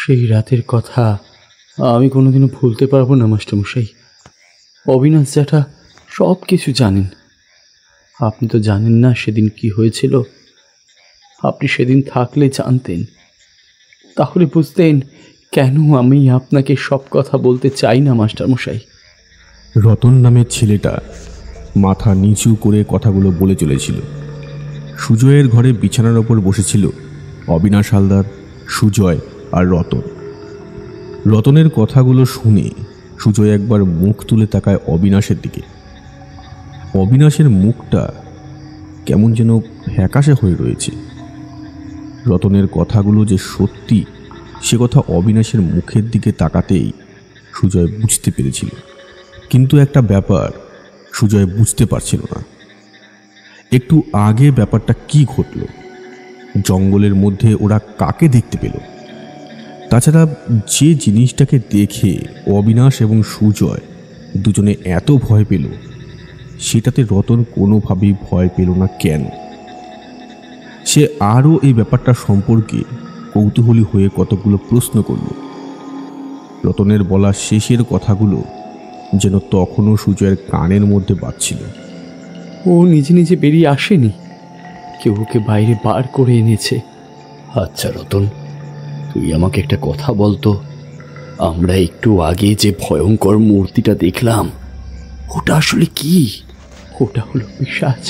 সেই রাতের কথা আমি কোনোদিনও ভুলতে পারবো না মাস্টারমশাই। অবিনাশ জ্যাঠা সব কিছু জানেন। আপনি তো জানেন না সেদিন কি হয়েছিল। আপনি সেদিন থাকলে জানতেন, তাহলে বুঝতেন কেন আমি আপনাকে সব কথা বলতে চাই না মাস্টারমশাই। রতন নামের ছেলেটা মাথা নিচু করে কথাগুলো বলে চলেছিল। সুজয়ের ঘরে বিছানার ওপর বসেছিল অবিনাশ হালদার, সুজয় আর রতন। রতনের কথাগুলো শুনে সুজয় একবার মুখ তুলে তাকায় অবিনাশের দিকে। অবিনাশের মুখটা কেমন যেন ফ্যাকাশে হয়ে রয়েছে। রতনের কথাগুলো যে সত্যি সে কথা অবিনাশের মুখের দিকে তাকাতেই সুজয় বুঝতে পেরেছিল, কিন্তু একটা ব্যাপার সুজয় বুঝতে পারছিল না। একটু আগে ব্যাপারটা কি ঘটল? জঙ্গলের মধ্যে ওরা কাকে দেখতে পেল? তাছাড়া যে জিনিসটাকে দেখে অবিনাশ এবং সুজয় দুজনে এত ভয় পেল, সেটাতে রতন কোনোভাবেই ভয় পেল না কেন? সে আরও এই ব্যাপারটা সম্পর্কে কৌতূহলী হয়ে কতগুলো প্রশ্ন করল। রতনের বলা শেষের কথাগুলো যেন তখনও সুজয়ের কানের মধ্যে বাজছিল। ও নিজে নিজে বেরিয়ে আসেনি, কেউ ওকে বাইরে বার করে এনেছে। আচ্ছা রতন, তুই আমাকে একটা কথা বলতো, আমরা একটু আগে যে ভয়ঙ্কর মূর্তিটা দেখলাম ওটা আসলে কি? ওটা হলো পিশাচ।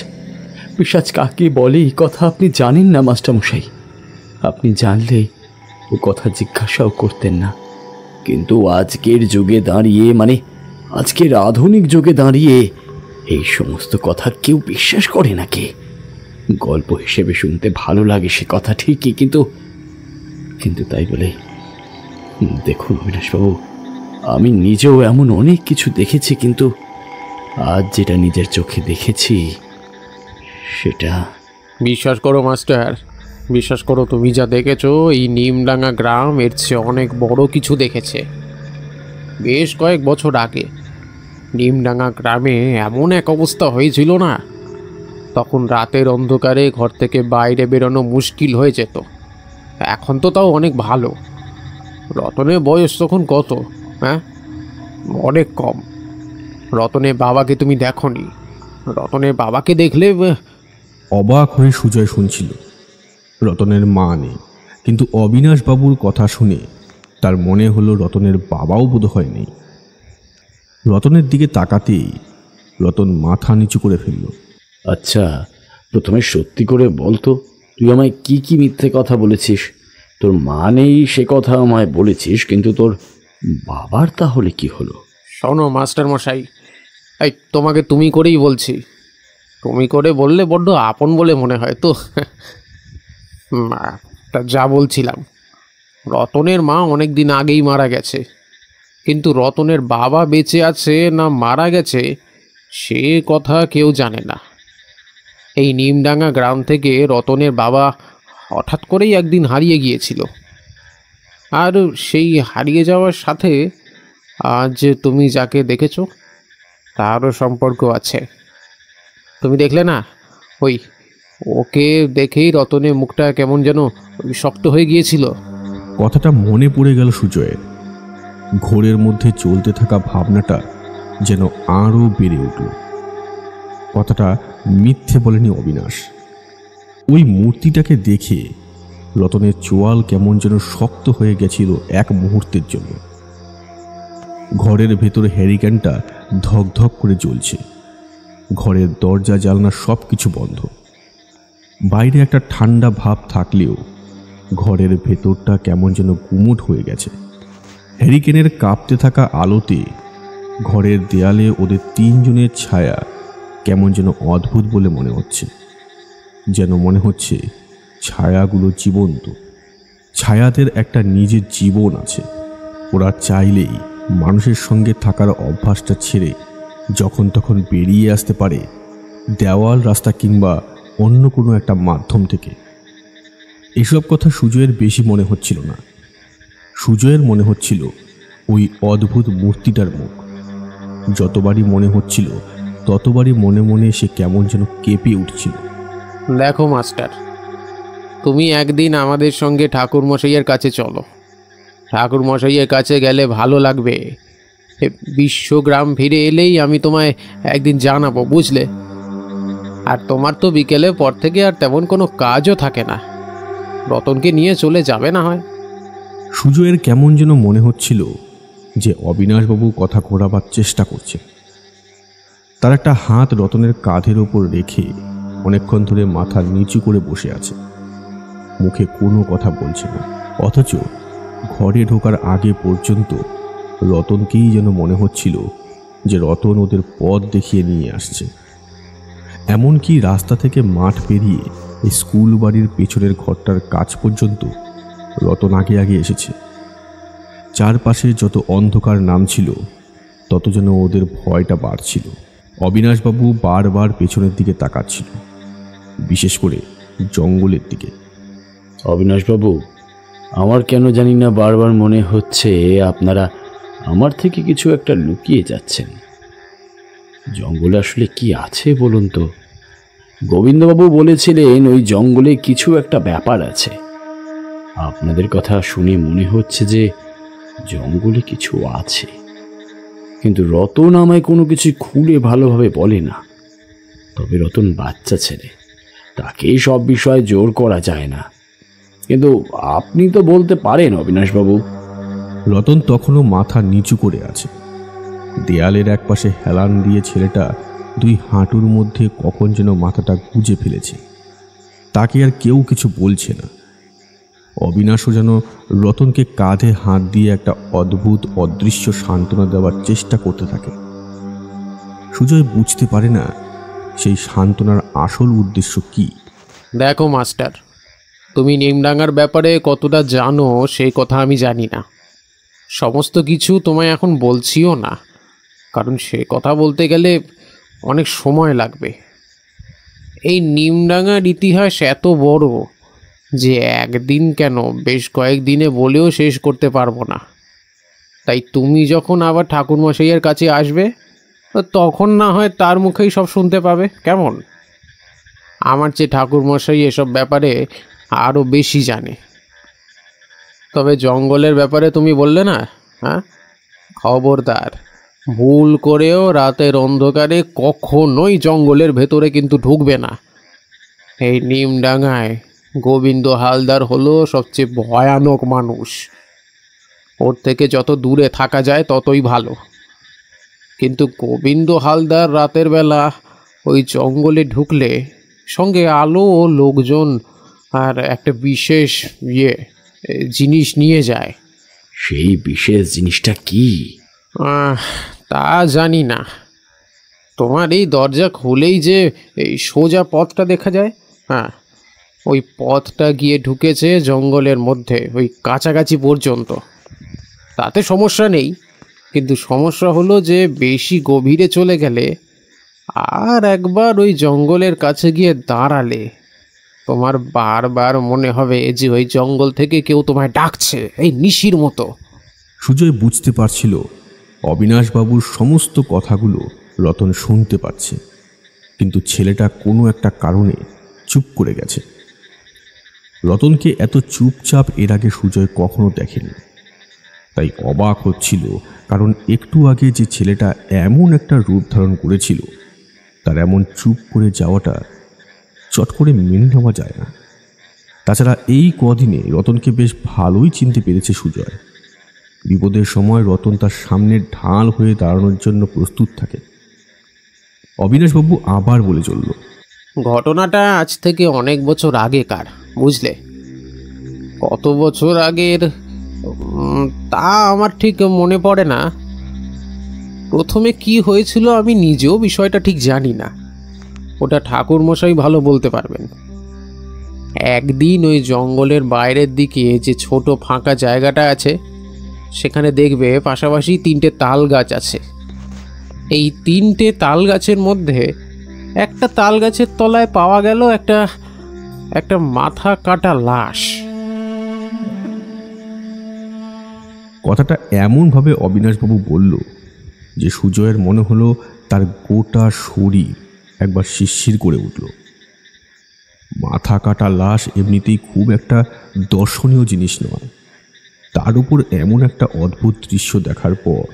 পিশাচ কাকে বলে এই কথা আপনি জানেন না মাস্টারমশাই। আপনি জানলে ও কথা জিজ্ঞাসাও করতেন না, কিন্তু আজকের যুগে দাঁড়িয়ে, মানে আজকের আধুনিক যুগে দাঁড়িয়ে এই সমস্ত কথা কেউ বিশ্বাস করে নাকি? গল্প হিসেবে শুনতে ভালো লাগে সে কথা ঠিকই, কিন্তু কিন্তু তাই বলে দেখুন অবিনাশবাবু, আমি নিজেও এমন অনেক কিছু দেখেছি, কিন্তু আজ যেটা নিজের চোখে দেখেছি সেটা... বিশ্বাস করো মাস্টার, বিশ্বাস করো, তুমি যা দেখেছো এই নিমডাঙ্গা গ্রাম এর চেয়ে অনেক বড় কিছু দেখেছে। বেশ কয়েক বছর আগে নিমডাঙ্গা গ্রামে এমন এক অবস্থা হয়েছিল না, তখন রাতের অন্ধকারে ঘর থেকে বাইরে বেরোনো মুশকিল হয়ে যেত। এখন তো তাও অনেক ভালো। রতনের বয়স তখন কত? হ্যাঁ, অনেক কম। রতনের বাবাকে তুমি দেখোনি? রতনের বাবাকে দেখলে... অবাক হয়ে সুজয় শুনছিল। রতনের মা নেই, কিন্তু অবিনাশ বাবুর কথা শুনে তার মনে হলো রতনের বাবাও বোধহয় নেই। রতনের দিকে তাকাতেই রতন মাথা নিচু করে ফেলল। আচ্ছা, প্রথমে সত্যি করে বলতো, তুই আমায় কি কি মিথ্যে কথা বলেছিস? তোর মা নেই সে কথা আমায় বলেছিস, কিন্তু তোর বাবার তাহলে কি হলো? শোনো মাস্টার মশাই, এই তোমাকে তুমি করেই বলছি। তুমি করে বললে বড্ড আপন বলে মনে হয় তো। তা যা বলছিলাম, রতনের মা অনেক দিন আগেই মারা গেছে, কিন্তু রতনের বাবা বেঁচে আছে না মারা গেছে সে কথা কেউ জানে না। এই নিমডাঙ্গা গ্রাম থেকে রতনের বাবা হঠাৎ করেই একদিন হারিয়ে গিয়েছিল, আর সেই হারিয়ে যাওয়ার সাথে আজ তুমি যাকে দেখেছ তারও সম্পর্ক আছে। তুমি দেখলে না, ওই ওকে দেখেই রতনের মুখটা কেমন যেন শক্ত হয়ে গিয়েছিল। কথাটা মনে পড়ে গেল সুজয়ের। ঘোরের মধ্যে চলতে থাকা ভাবনাটা যেন আরও বেড়ে উঠল। কথাটা মিথ্যে বলেনি অবিনাশ। ওই মূর্তিটাকে দেখে রতনের চোয়াল কেমন যেন শক্ত হয়ে গেছিল এক মুহূর্তের জন্য। ঘরের ভেতরে হ্যারিকেনটা ধক ধক করে জ্বলছে। ঘরের দরজা জানলা সব কিছু বন্ধ। বাইরে একটা ঠান্ডা ভাব থাকলেও ঘরের ভেতরটা কেমন যেন গুমোট হয়ে গেছে। হ্যারিকেনের কাঁপতে থাকা আলোতে ঘরের দেয়ালে ওদের তিনজনের ছায়া কেমন যেন অদ্ভুত বলে মনে হচ্ছে। যেন মনে হচ্ছে ছায়াগুলো জীবন্ত। ছায়াদের একটা নিজের জীবন আছে। ওরা চাইলেই মানুষের সঙ্গে থাকার অভ্যাসটা ছেড়ে যখন তখন বেরিয়ে আসতে পারে, দেওয়াল, রাস্তা কিংবা অন্য কোনো একটা মাধ্যম থেকে। এসব কথা সুজয়ের বেশি মনে হচ্ছিল না। সুজয়ের মনে হচ্ছিল ওই অদ্ভুত মূর্তিটার মুখ। যতবারই মনে হচ্ছিল ততবারই মনে মনে সে কেমন যেন কেঁপে উঠছিল। দেখো মাস্টার, তুমি একদিন আমাদের সঙ্গে ঠাকুরমশাইয়ের কাছে চলো। ঠাকুর মশাইয়ের কাছে গেলে ভালো লাগবে। বিশ্বগ্রাম ফিরে এলেই আমি তোমায় একদিন জানাবো, বুঝলে? আর তোমার তো বিকেলে পর থেকে আর তেমন কোনো কাজও থাকে না, রতনকে নিয়ে চলে যাবে না হয়। সুজয়ের কেমন যেন মনে হচ্ছিল যে অবিনাশবাবু কথা ঘোরাবার চেষ্টা করছে। তার একটা হাত রতনের কাঁধের ওপর রেখে অনেকক্ষণ ধরে মাথা নিচু করে বসে আছে, মুখে কোনো কথা বলছে না। অথচ ঘরে ঢোকার আগে পর্যন্ত রতনকেই যেন মনে হচ্ছিল যে রতন ওদের পথ দেখিয়ে নিয়ে আসছে। এমনকি রাস্তা থেকে মাঠ পেরিয়ে এই স্কুল বাড়ির পেছনের ঘরটার কাছ পর্যন্ত রতন আগে আগে এসেছে। চারপাশে যত অন্ধকার নামছিল তত যেন ওদের ভয়টা বাড়ছিল। অবিনাশবাবু বারবার পেছনের দিকে তাকাচ্ছিল, বিশেষ করে জঙ্গলের দিকে। অবিনাশবাবু, আমার কেন জানি না বারবার মনে হচ্ছে আপনারা আমার থেকে কিছু একটা লুকিয়ে যাচ্ছেন। জঙ্গলে আসলে কি আছে বলুন তো? গোবিন্দবাবু বলেছিলেন ওই জঙ্গলে কিছু একটা ব্যাপার আছে। আপনাদের কথা শুনে মনে হচ্ছে যে জঙ্গলে কিছু আছে, কিন্তু রতন আমায় কোনো কিছু খুলে ভালোভাবে বলে না। তবে রতন বাচ্চা ছেলে, তাকেই সব বিষয়ে জোর করা যায় না। কিন্তু আপনি তো বলতে পারেন অবিনাশবাবু। রতন তখনও মাথা নিচু করে আছে। দেয়ালের একপাশে হেলান দিয়ে ছেলেটা দুই হাঁটুর মধ্যে কখন যেন মাথাটা গুজে ফেলেছে। তাকে আর কেউ কিছু বলছে না। অবিনাশও যেন রতনকে কাঁধে হাত দিয়ে একটা অদ্ভুত অদৃশ্য সান্ত্বনা দেওয়ার চেষ্টা করতে থাকে। সুজয় বুঝতে পারে না সেই সান্ত্বনার আসল উদ্দেশ্য কি। দেখো মাস্টার, তুমি নিমডাঙ্গার ব্যাপারে কতটা জানো সেই কথা আমি জানি না। সমস্ত কিছু তোমায় এখন বলছিও না, কারণ সে কথা বলতে গেলে অনেক সময় লাগবে। এই নিমডাঙ্গার ইতিহাস এত বড় যে একদিন কেন বেশ কয়েকদিনে বলেও শেষ করতে পারবো না। তাই তুমি যখন আবার ঠাকুরমশাইয়ের কাছে আসবে তখন না হয় তার মুখেই সব শুনতে পাবে, কেমন? আমার চেয়ে ঠাকুরমশাই এসব ব্যাপারে আরও বেশি জানে। তবে জঙ্গলের ব্যাপারে তুমি বললে না, হ্যাঁ, খবরদার ভুল করেও রাতের অন্ধকারে কখনোই জঙ্গলের ভেতরে কিন্তু ঢুকবে না। এই নিমডাঙ্গায় গোবিন্দ হালদার হলো সবচেয়ে ভয়ানক মানুষ। ওর থেকে যত দূরে থাকা যায় ততই ভালো। কিন্তু গোবিন্দ হালদার রাতের বেলা ওই জঙ্গলে ঢুকলে সঙ্গে আলো ও লোকজন আর একটা বিশেষ জিনিস নিয়ে যায়। সেই বিশেষ জিনিসটা কি? তা জানি না। তোমার এই দরজা খুলেই যে এই সোজা পথটা দেখা যায়, হ্যাঁ, ওই পথটা গিয়ে ঢুকেছে জঙ্গলের মধ্যে ওই কাছাকাছি পর্যন্ত। তাতে সমস্যা নেই, কিন্তু সমস্যা হলো যে বেশি গভীরে চলে গেলে আর একবার ওই জঙ্গলের কাছে গিয়ে দাঁড়ালে তোমার বারবার মনে হবে যে ওই জঙ্গল থেকে কেউ তোমায় ডাকছে, এই নিশির মতো। সুজয় বুঝতে পারছিল অবিনাশবাবুর সমস্ত কথাগুলো রতন শুনতে পাচ্ছে, কিন্তু ছেলেটা কোনো একটা কারণে চুপ করে গেছে। রতনকে এত চুপচাপ এর আগে সুজয় কখনো দেখেনি। তাই অবাক হচ্ছিল, কারণ একটু আগে যে ছেলেটা এমন একটা রূপ ধারণ করেছিল তার এমন চুপ করে যাওয়াটা চট করে মেনে নেওয়া যায় না। তাছাড়া এই কদিনে রতনকে বেশ ভালোই চিনতে পেরেছে সুজয়। বিপদের সময় রতন তার সামনে ঢাল হয়ে দাঁড়ানোর জন্য প্রস্তুত থাকে। অবিনাশবাবু আবার বলে চলল, ঘটনাটা আজ থেকে অনেক বছর আগেকার, বুঝলে? কত বছর আগের তা আমার ঠিক মনে পড়ে না। প্রথমে কি হয়েছিল আমি নিজেও বিষয়টা ঠিক জানি না, ওটা ঠাকুরমশাই ভালো বলতে পারবেন। একদিন ওই জঙ্গলের বাইরের দিকে যে ছোট ফাঁকা জায়গাটা আছে সেখানে দেখবে পাশাপাশি 3টে তাল গাছ আছে। এই 3টে তাল গাছের মধ্যে একটা তাল গাছের তলায় পাওয়া গেল একটা মাথা কাটা লাশ। কথাটা এমনভাবে অবিনাশবাবু বলল যে সুজয়ের মনে হলো তার গোটা শরীর একবার শিরশির করে উঠল। মাথা কাটা লাশ এমনিতেই খুব একটা দর্শনীয় জিনিস নয়, তার উপর এমন একটা অদ্ভুত দৃশ্য দেখার পর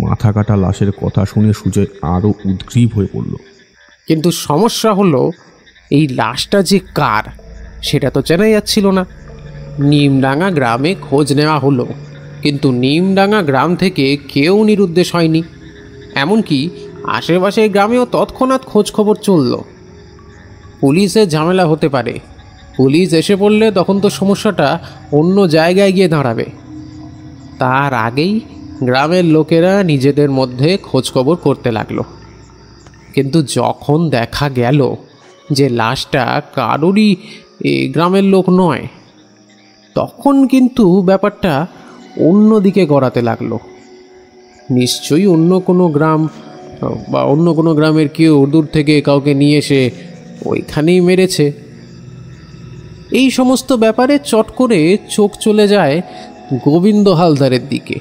মাথা কাটা লাশের কথা শুনে সুজয় আরও উদ্গ্রীব হয়ে পড়ল। কিন্তু সমস্যা হলো, এই লাশটা যে কার সেটা তো চেনা যাচ্ছিল না। নিমডাঙ্গা গ্রামে খোঁজ নেওয়া হলো, কিন্তু নিমডাঙ্গা গ্রাম থেকে কেউ নিরুদ্দেশ হয়নি। এমনকি আশেপাশের গ্রামেও তৎক্ষণাৎ খোঁজ খবর চলল। পুলিশের ঝামেলা হতে পারে, পুলিশ এসে পড়লে তখন তো সমস্যাটা অন্য জায়গায় গিয়ে দাঁড়াবে। তার আগেই গ্রামের লোকেরা নিজেদের মধ্যে খোঁজ খবর করতে লাগলো। কিন্তু যখন দেখা গেল যে লাশটা কারোরই গ্রামের লোক নয়, তখন কিন্তু ব্যাপারটা অন্য দিকে গড়াতে লাগলো। নিশ্চয়ই অন্য কোনো গ্রাম বা অন্য কোনো গ্রামের কেউ দূর থেকে কাউকে নিয়ে এসে ওইখানেই মেরেছে। এই সমস্ত ব্যাপারে চট করে চোখ চলে যায় গোবিন্দ হালদারের দিকে।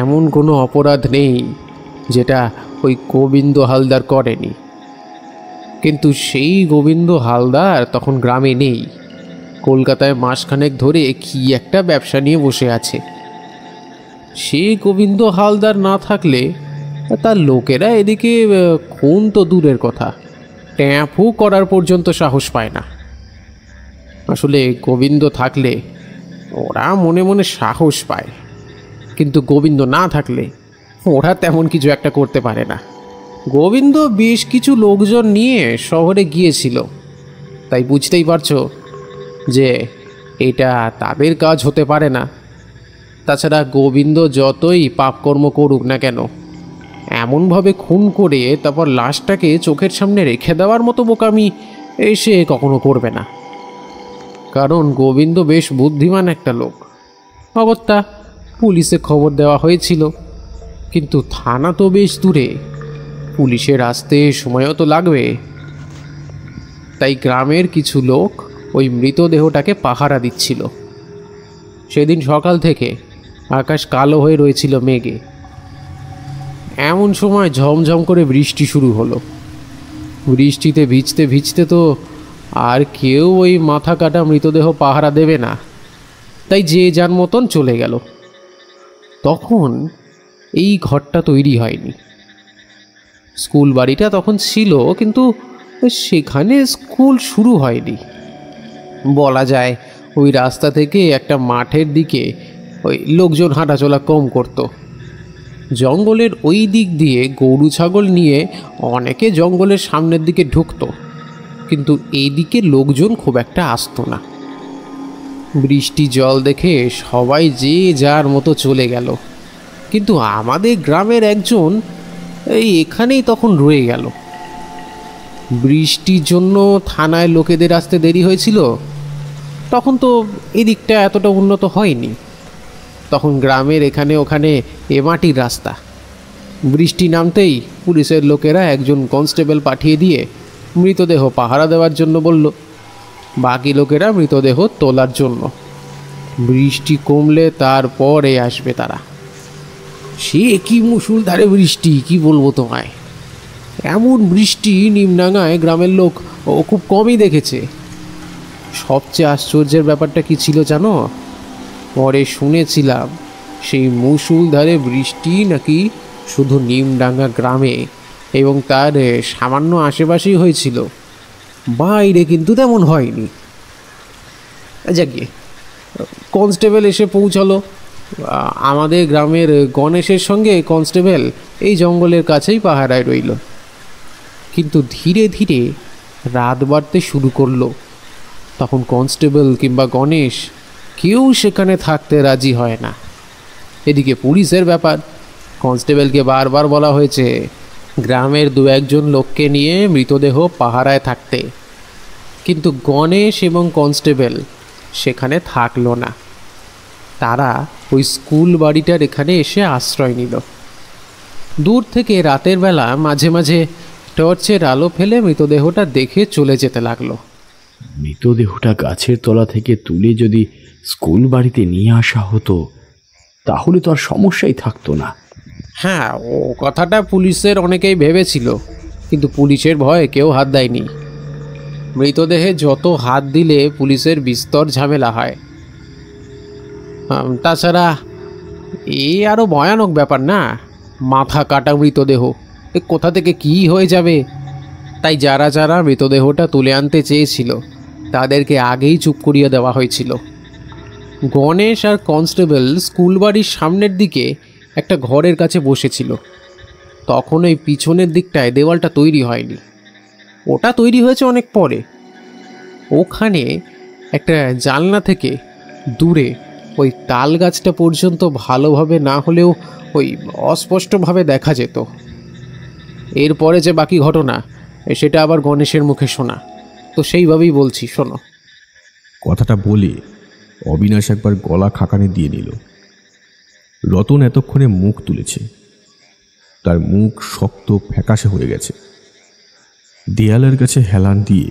এমন কোনো অপরাধ নেই যেটা ওই গোবিন্দ হালদার করেনি, কিন্তু সেই গোবিন্দ হালদার তখন গ্রামে নেই। কলকাতায় মাসখানেক ধরে কি একটা ব্যবসা নিয়ে বসে আছে। সেই গোবিন্দ হালদার না থাকলে তার লোকেরা এদিকে খুন তো দূরের কথা, ট্যাঁফু করার পর্যন্ত সাহস পায় না। আসলে গোবিন্দ থাকলে ওরা মনে মনে সাহস পায়, কিন্তু গোবিন্দ না থাকলে ওরা তেমন কিছু একটা করতে পারে না। গোবিন্দ বেশ কিছু লোকজন নিয়ে শহরে গিয়েছিল, তাই বুঝতেই পারছো যে এটা তাদের কাজ হতে পারে না। তাছাড়া গোবিন্দ যতই পাপকর্ম করুক না কেন, এমনভাবে খুন করে তারপর লাশটাকে চোখের সামনে রেখে দেওয়ার মতো বোকামি সে কখনো করবে না। কারণ গোবিন্দ বেশ বুদ্ধিমান একটা লোক। অগত্যা পুলিশে খবর দেওয়া হয়েছিল, কিন্তু থানা তো বেশ দূরে, পুলিশের আসতে সময়ও তো লাগবে। তাই গ্রামের কিছু লোক ওই মৃতদেহটাকে পাহারা দিচ্ছিল। সেদিন সকাল থেকে আকাশ কালো হয়ে রয়েছিল মেঘে। এমন সময় ঝমঝম করে বৃষ্টি শুরু হলো। বৃষ্টিতে ভিজতে ভিজতে তো আর কেউ ওই মাথা কাটা মৃতদেহ পাহারা দেবে না, তাই যে যার মতন চলে গেল। তখন এই ঘরটা তৈরি হয়নি। স্কুল বাড়িটা তখন ছিল, কিন্তু সেখানে স্কুল শুরু হয়নি। বলা যায় ওই রাস্তা থেকে একটা মাঠের দিকে ওই লোকজন হাঁটাচলা কম করত। জঙ্গলের ওই দিক দিয়ে গরু ছাগল নিয়ে অনেকে জঙ্গলের সামনের দিকে ঢুকতো, কিন্তু এই দিকে লোকজন খুব একটা আসতো না। বৃষ্টি জল দেখে সবাই যে যার মতো চলে গেল, কিন্তু আমাদের গ্রামের একজন এখানেই তখন রয়ে গেল। বৃষ্টির জন্য থানায় লোকেদের আসতে দেরি হয়েছিল। তখন তো এদিকটা এতটা উন্নত হয়নি, তখন গ্রামের এখানে ওখানে মাটির রাস্তা। বৃষ্টি নামতেই পুলিশের লোকেরা একজন কনস্টেবল পাঠিয়ে দিয়ে মৃতদেহ পাহারা দেওয়ার জন্য বলল, বাকি লোকেরা মৃতদেহ তোলার জন্য। বৃষ্টি কমলে তারপরে আসবে তারা। সে কি মুষলধারে বৃষ্টি, কি বলবো তোমায়। এমন বৃষ্টি নিমডাঙ্গায় গ্রামের লোক খুব কমই দেখেছে। সবচেয়ে আশ্চর্যের ব্যাপারটা কি ছিল জানো? পরে শুনেছিলাম সেই মুষলধারে বৃষ্টি নাকি শুধু নিমডাঙ্গা গ্রামে এবং তার সামান্য আশেপাশেই হয়েছিল, বাইরে কিন্তু তেমন হয়নি। যাকে কনস্টেবল এসে পৌঁছালো। আমাদের গ্রামের গণেশের সঙ্গে কনস্টেবল এই জঙ্গলের কাছেই পাহারায় রইল। কিন্তু ধীরে ধীরে রাত বাড়তে শুরু করলো। তখন কনস্টেবল কিংবা গণেশ কেউ সেখানে থাকতে রাজি হয় না। এদিকে পুলিশের ব্যাপার, কনস্টেবলকে বারবার বলা হয়েছে গ্রামের দু একজন লোককে নিয়ে মৃতদেহ পাহারায় থাকতে, কিন্তু গণেশ এবং কনস্টেবল সেখানে থাকলো না। তারা ওই স্কুল বাড়িটার এখানে এসে আশ্রয় নিল। দূর থেকে রাতের বেলা মাঝে মাঝে টর্চের আলো ফেলে মৃতদেহটা দেখে চলে যেতে লাগলো। মৃতদেহটা গাছের তলা থেকে তুলে যদি স্কুল বাড়িতে নিয়ে আসা হতো তাহলে তো আর সমস্যাই থাকতো না। হ্যাঁ, ও কথাটা পুলিশের অনেকেই ভেবেছিল, কিন্তু পুলিশের ভয়ে কেউ হাত দেয়নি। মৃতদেহে যত হাত দিলে পুলিশের বিস্তর ঝামেলা হয়। তাছাড়া আরো ভয়ানক ব্যাপার না, মাথা কাটা মৃতদেহ, কোথা থেকে কি হয়ে যাবে। তাই যারা যারা মৃতদেহটা তুলে আনতে চেয়েছিল তাদেরকে আগেই চুপ করিয়ে দেওয়া হয়েছিল। গণেশ আর কনস্টেবল স্কুল বাড়ির সামনের দিকে একটা ঘরের কাছে বসেছিল। তখন ওই পিছনের দিকটায় দেওয়ালটা তৈরি হয়নি, ওটা তৈরি হয়েছে অনেক পরে। ওখানে একটা জানলা থেকে দূরে ওই তাল গাছটা পর্যন্ত ভালোভাবে না হলেও ওই অস্পষ্টভাবে দেখা যেত। এরপরে যে বাকি ঘটনা সেটা আবার গণেশের মুখে শোনা, তো সেইভাবেই বলছি, শোনো। কথাটা বলে অবিনাশ একবার গলা খাকানে দিয়ে নিল। রতন এতক্ষণে মুখ তুলেছে, তার মুখ শক্ত ফ্যাকাশে হয়ে গেছে। দেয়ালের কাছে হেলান দিয়ে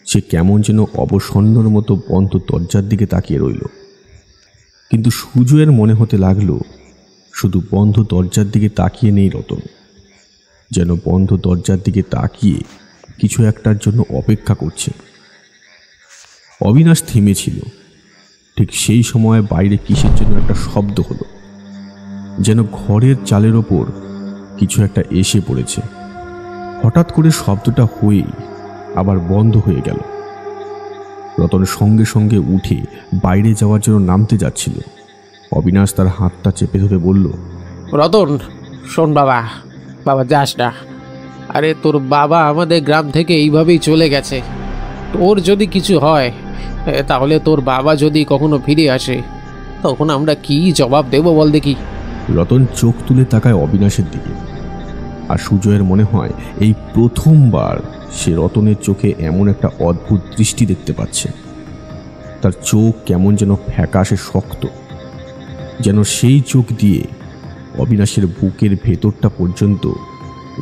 সে কেমন যেন অবসন্নর মতো বন্ধ দরজার দিকে তাকিয়ে রইল। কিন্তু সুজয়ের মনে হতে লাগলো শুধু বন্ধ দরজার দিকে তাকিয়ে নেই রতন, যেন বন্ধ দরজার দিকে তাকিয়ে কিছু একটার জন্য অপেক্ষা করছে। অবিনাশ থেমেছিল। ঠিক সেই সময় বাইরে কিসের জন্য একটা শব্দ হলো, যেন ঘরের চালের ওপর কিছু একটা এসে পড়েছে। হঠাৎ করে শব্দটা হয়েই আবার বন্ধ হয়ে গেল। রতন সঙ্গে সঙ্গে উঠে বাইরে যাওয়ার জন্য নামতে যাচ্ছিল। অবিনাশ তার হাতটা চেপে ধরে বলল, রতন শোন বাবা, বাবা যাস না। আরে তোর বাবা আমাদের গ্রাম থেকে এইভাবেই চলে গেছে। তোর যদি কিছু হয় তাহলে তোর বাবা যদি কখনো ফিরে আসে তখন আমরা কি জবাব দেব বল দেখি। রতন চোখ তুলে তাকায় অবিনাশের দিকে, আর সুজয়ের মনে হয় এই প্রথমবার সে রতনের চোখে এমন একটা অদ্ভুত দৃষ্টি দেখতে পাচ্ছে। তার চোখ কেমন যেন ফ্যাকাশে শক্ত, যেন সেই চোখ দিয়ে অবিনাশের বুকের ভেতরটা পর্যন্ত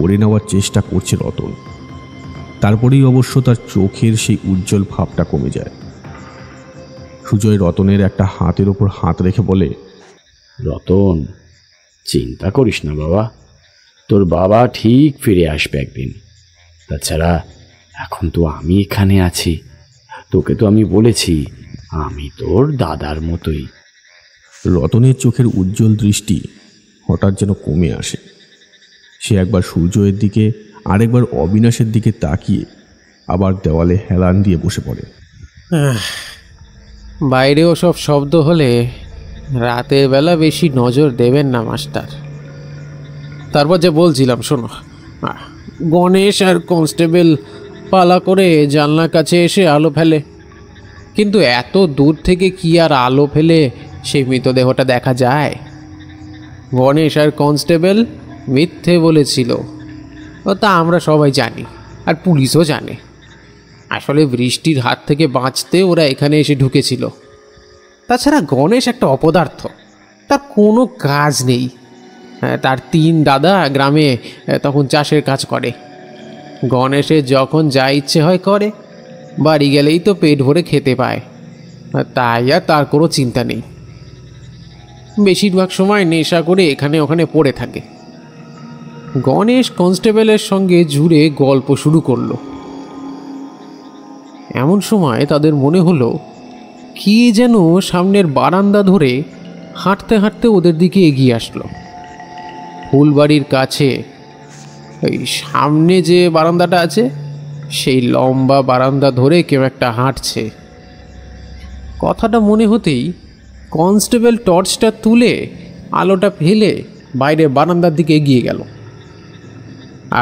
ওড়ে নেওয়ার চেষ্টা করছে রতন। তারপরেই অবশ্য তার চোখের সেই উজ্জ্বল ভাবটা কমে যায়। সুজয় রতনের একটা হাতের ওপর হাত রেখে বলে, রতন, চিন্তা করিস না বাবা, তোর বাবা ঠিক ফিরে আসবে একদিন। তাছাড়া এখন তো আমি এখানে আছি, তোকে তো আমি বলেছি আমি তোর দাদার মতোই। রতনের চোখের উজ্জ্বল দৃষ্টি হঠাৎ যেন কমে আসে। সে একবার সূর্যের দিকে আরেকবার অবিনাশের দিকে তাকিয়ে আবার দেওয়ালে হেলান দিয়ে বসে পড়ে। বাইরেও সব শব্দ হলে রাতের বেলা বেশি নজর দেবেন না মাস্টার। তারপর যে বলছিলাম শোনো, গণেশ আর কনস্টেবল পালা করে জানলার কাছে এসে আলো ফেলে, কিন্তু এত দূর থেকে কি আর আলো ফেলে সেই মৃতদেহটা দেখা যায়? গণেশ আর কনস্টেবল মিথ্যে বলেছিল, তা আমরা সবাই জানি, আর পুলিশও জানে। আসলে বৃষ্টির হাত থেকে বাঁচতে ওরা এখানে এসে ঢুকেছিল। তাছাড়া গণেশ একটা অপদার্থ, তার কোনো কাজ নেই। তার 3 দাদা গ্রামে তখন চাষের কাজ করে। গণেশের যখন যা ইচ্ছে হয় করে, বাড়ি গেলেই তো পেট ভরে খেতে পায়, তাই আর তার কোনো চিন্তা নেই। বেশিরভাগ সময় নেশা করে এখানে ওখানে পড়ে থাকে। গণেশ কনস্টেবলের সঙ্গে জুড়ে গল্প শুরু করলো। এমন সময় তাদের মনে হলো কি যেন সামনের বারান্দা ধরে হাঁটতে হাঁটতে ওদের দিকে এগিয়ে আসলো। ফুলবাড়ির কাছে ওই সামনে যে বারান্দাটা আছে, সেই লম্বা বারান্দা ধরে কেউ একটা হাঁটছে। কথাটা মনে হতেই কনস্টেবল টর্চটা তুলে আলোটা ফেলে বাইরে বারান্দার দিকে এগিয়ে গেল।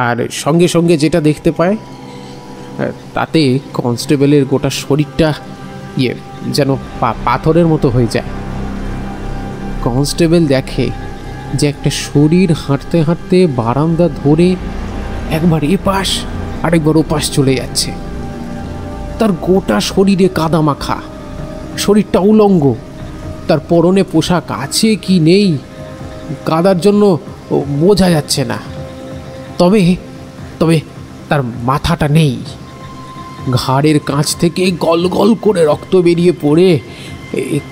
আর সঙ্গে সঙ্গে যেটা দেখতে পায়, তাতে কনস্টেবলের গোটা শরীরটা যেন পাথরের মতো হয়ে যায়। কনস্টেবল দেখে যে একটা শরীর হাঁটতে হাঁটতে বারান্দা ধরে একবার এপাশ আরেকবার ওপাশ চলে যাচ্ছে। তার গোটা শরীরে কাদা মাখা, শরীরটা উলঙ্গ, তার পরনে পোশাক আছে কি নেই কাদার জন্য বোঝা যাচ্ছে না। তবে তবে তার মাথাটা নেই। ঘাড়ের কাছ থেকে গল গল করে রক্ত বেরিয়ে পড়ে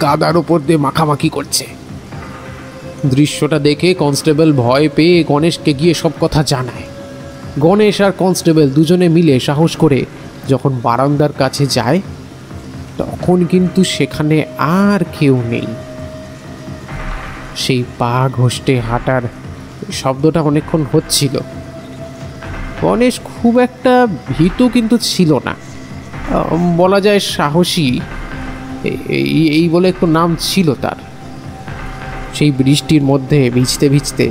কাদার ওপর দিয়ে মাখামাখি করছে। দৃশ্যটা দেখে কনস্টেবল ভয় পেয়ে গণেশকে গিয়ে সব কথা জানায়। গণেশ আর কনস্টেবল দুজনে মিলে সাহস করে যখন বারান্দার কাছে যায়, তখন কিন্তু সেখানে আর কেউ নেই। সেই পা ঘষ্টে হাঁটার শব্দটা অনেকক্ষণ হচ্ছিল। গণেশ খুব একটা ভীতু কিন্তু ছিল না, বলা যায় সাহসী, এই বলে একটু নাম ছিল তার। সেই বৃষ্টির মধ্যে ভিজতে ভিজতে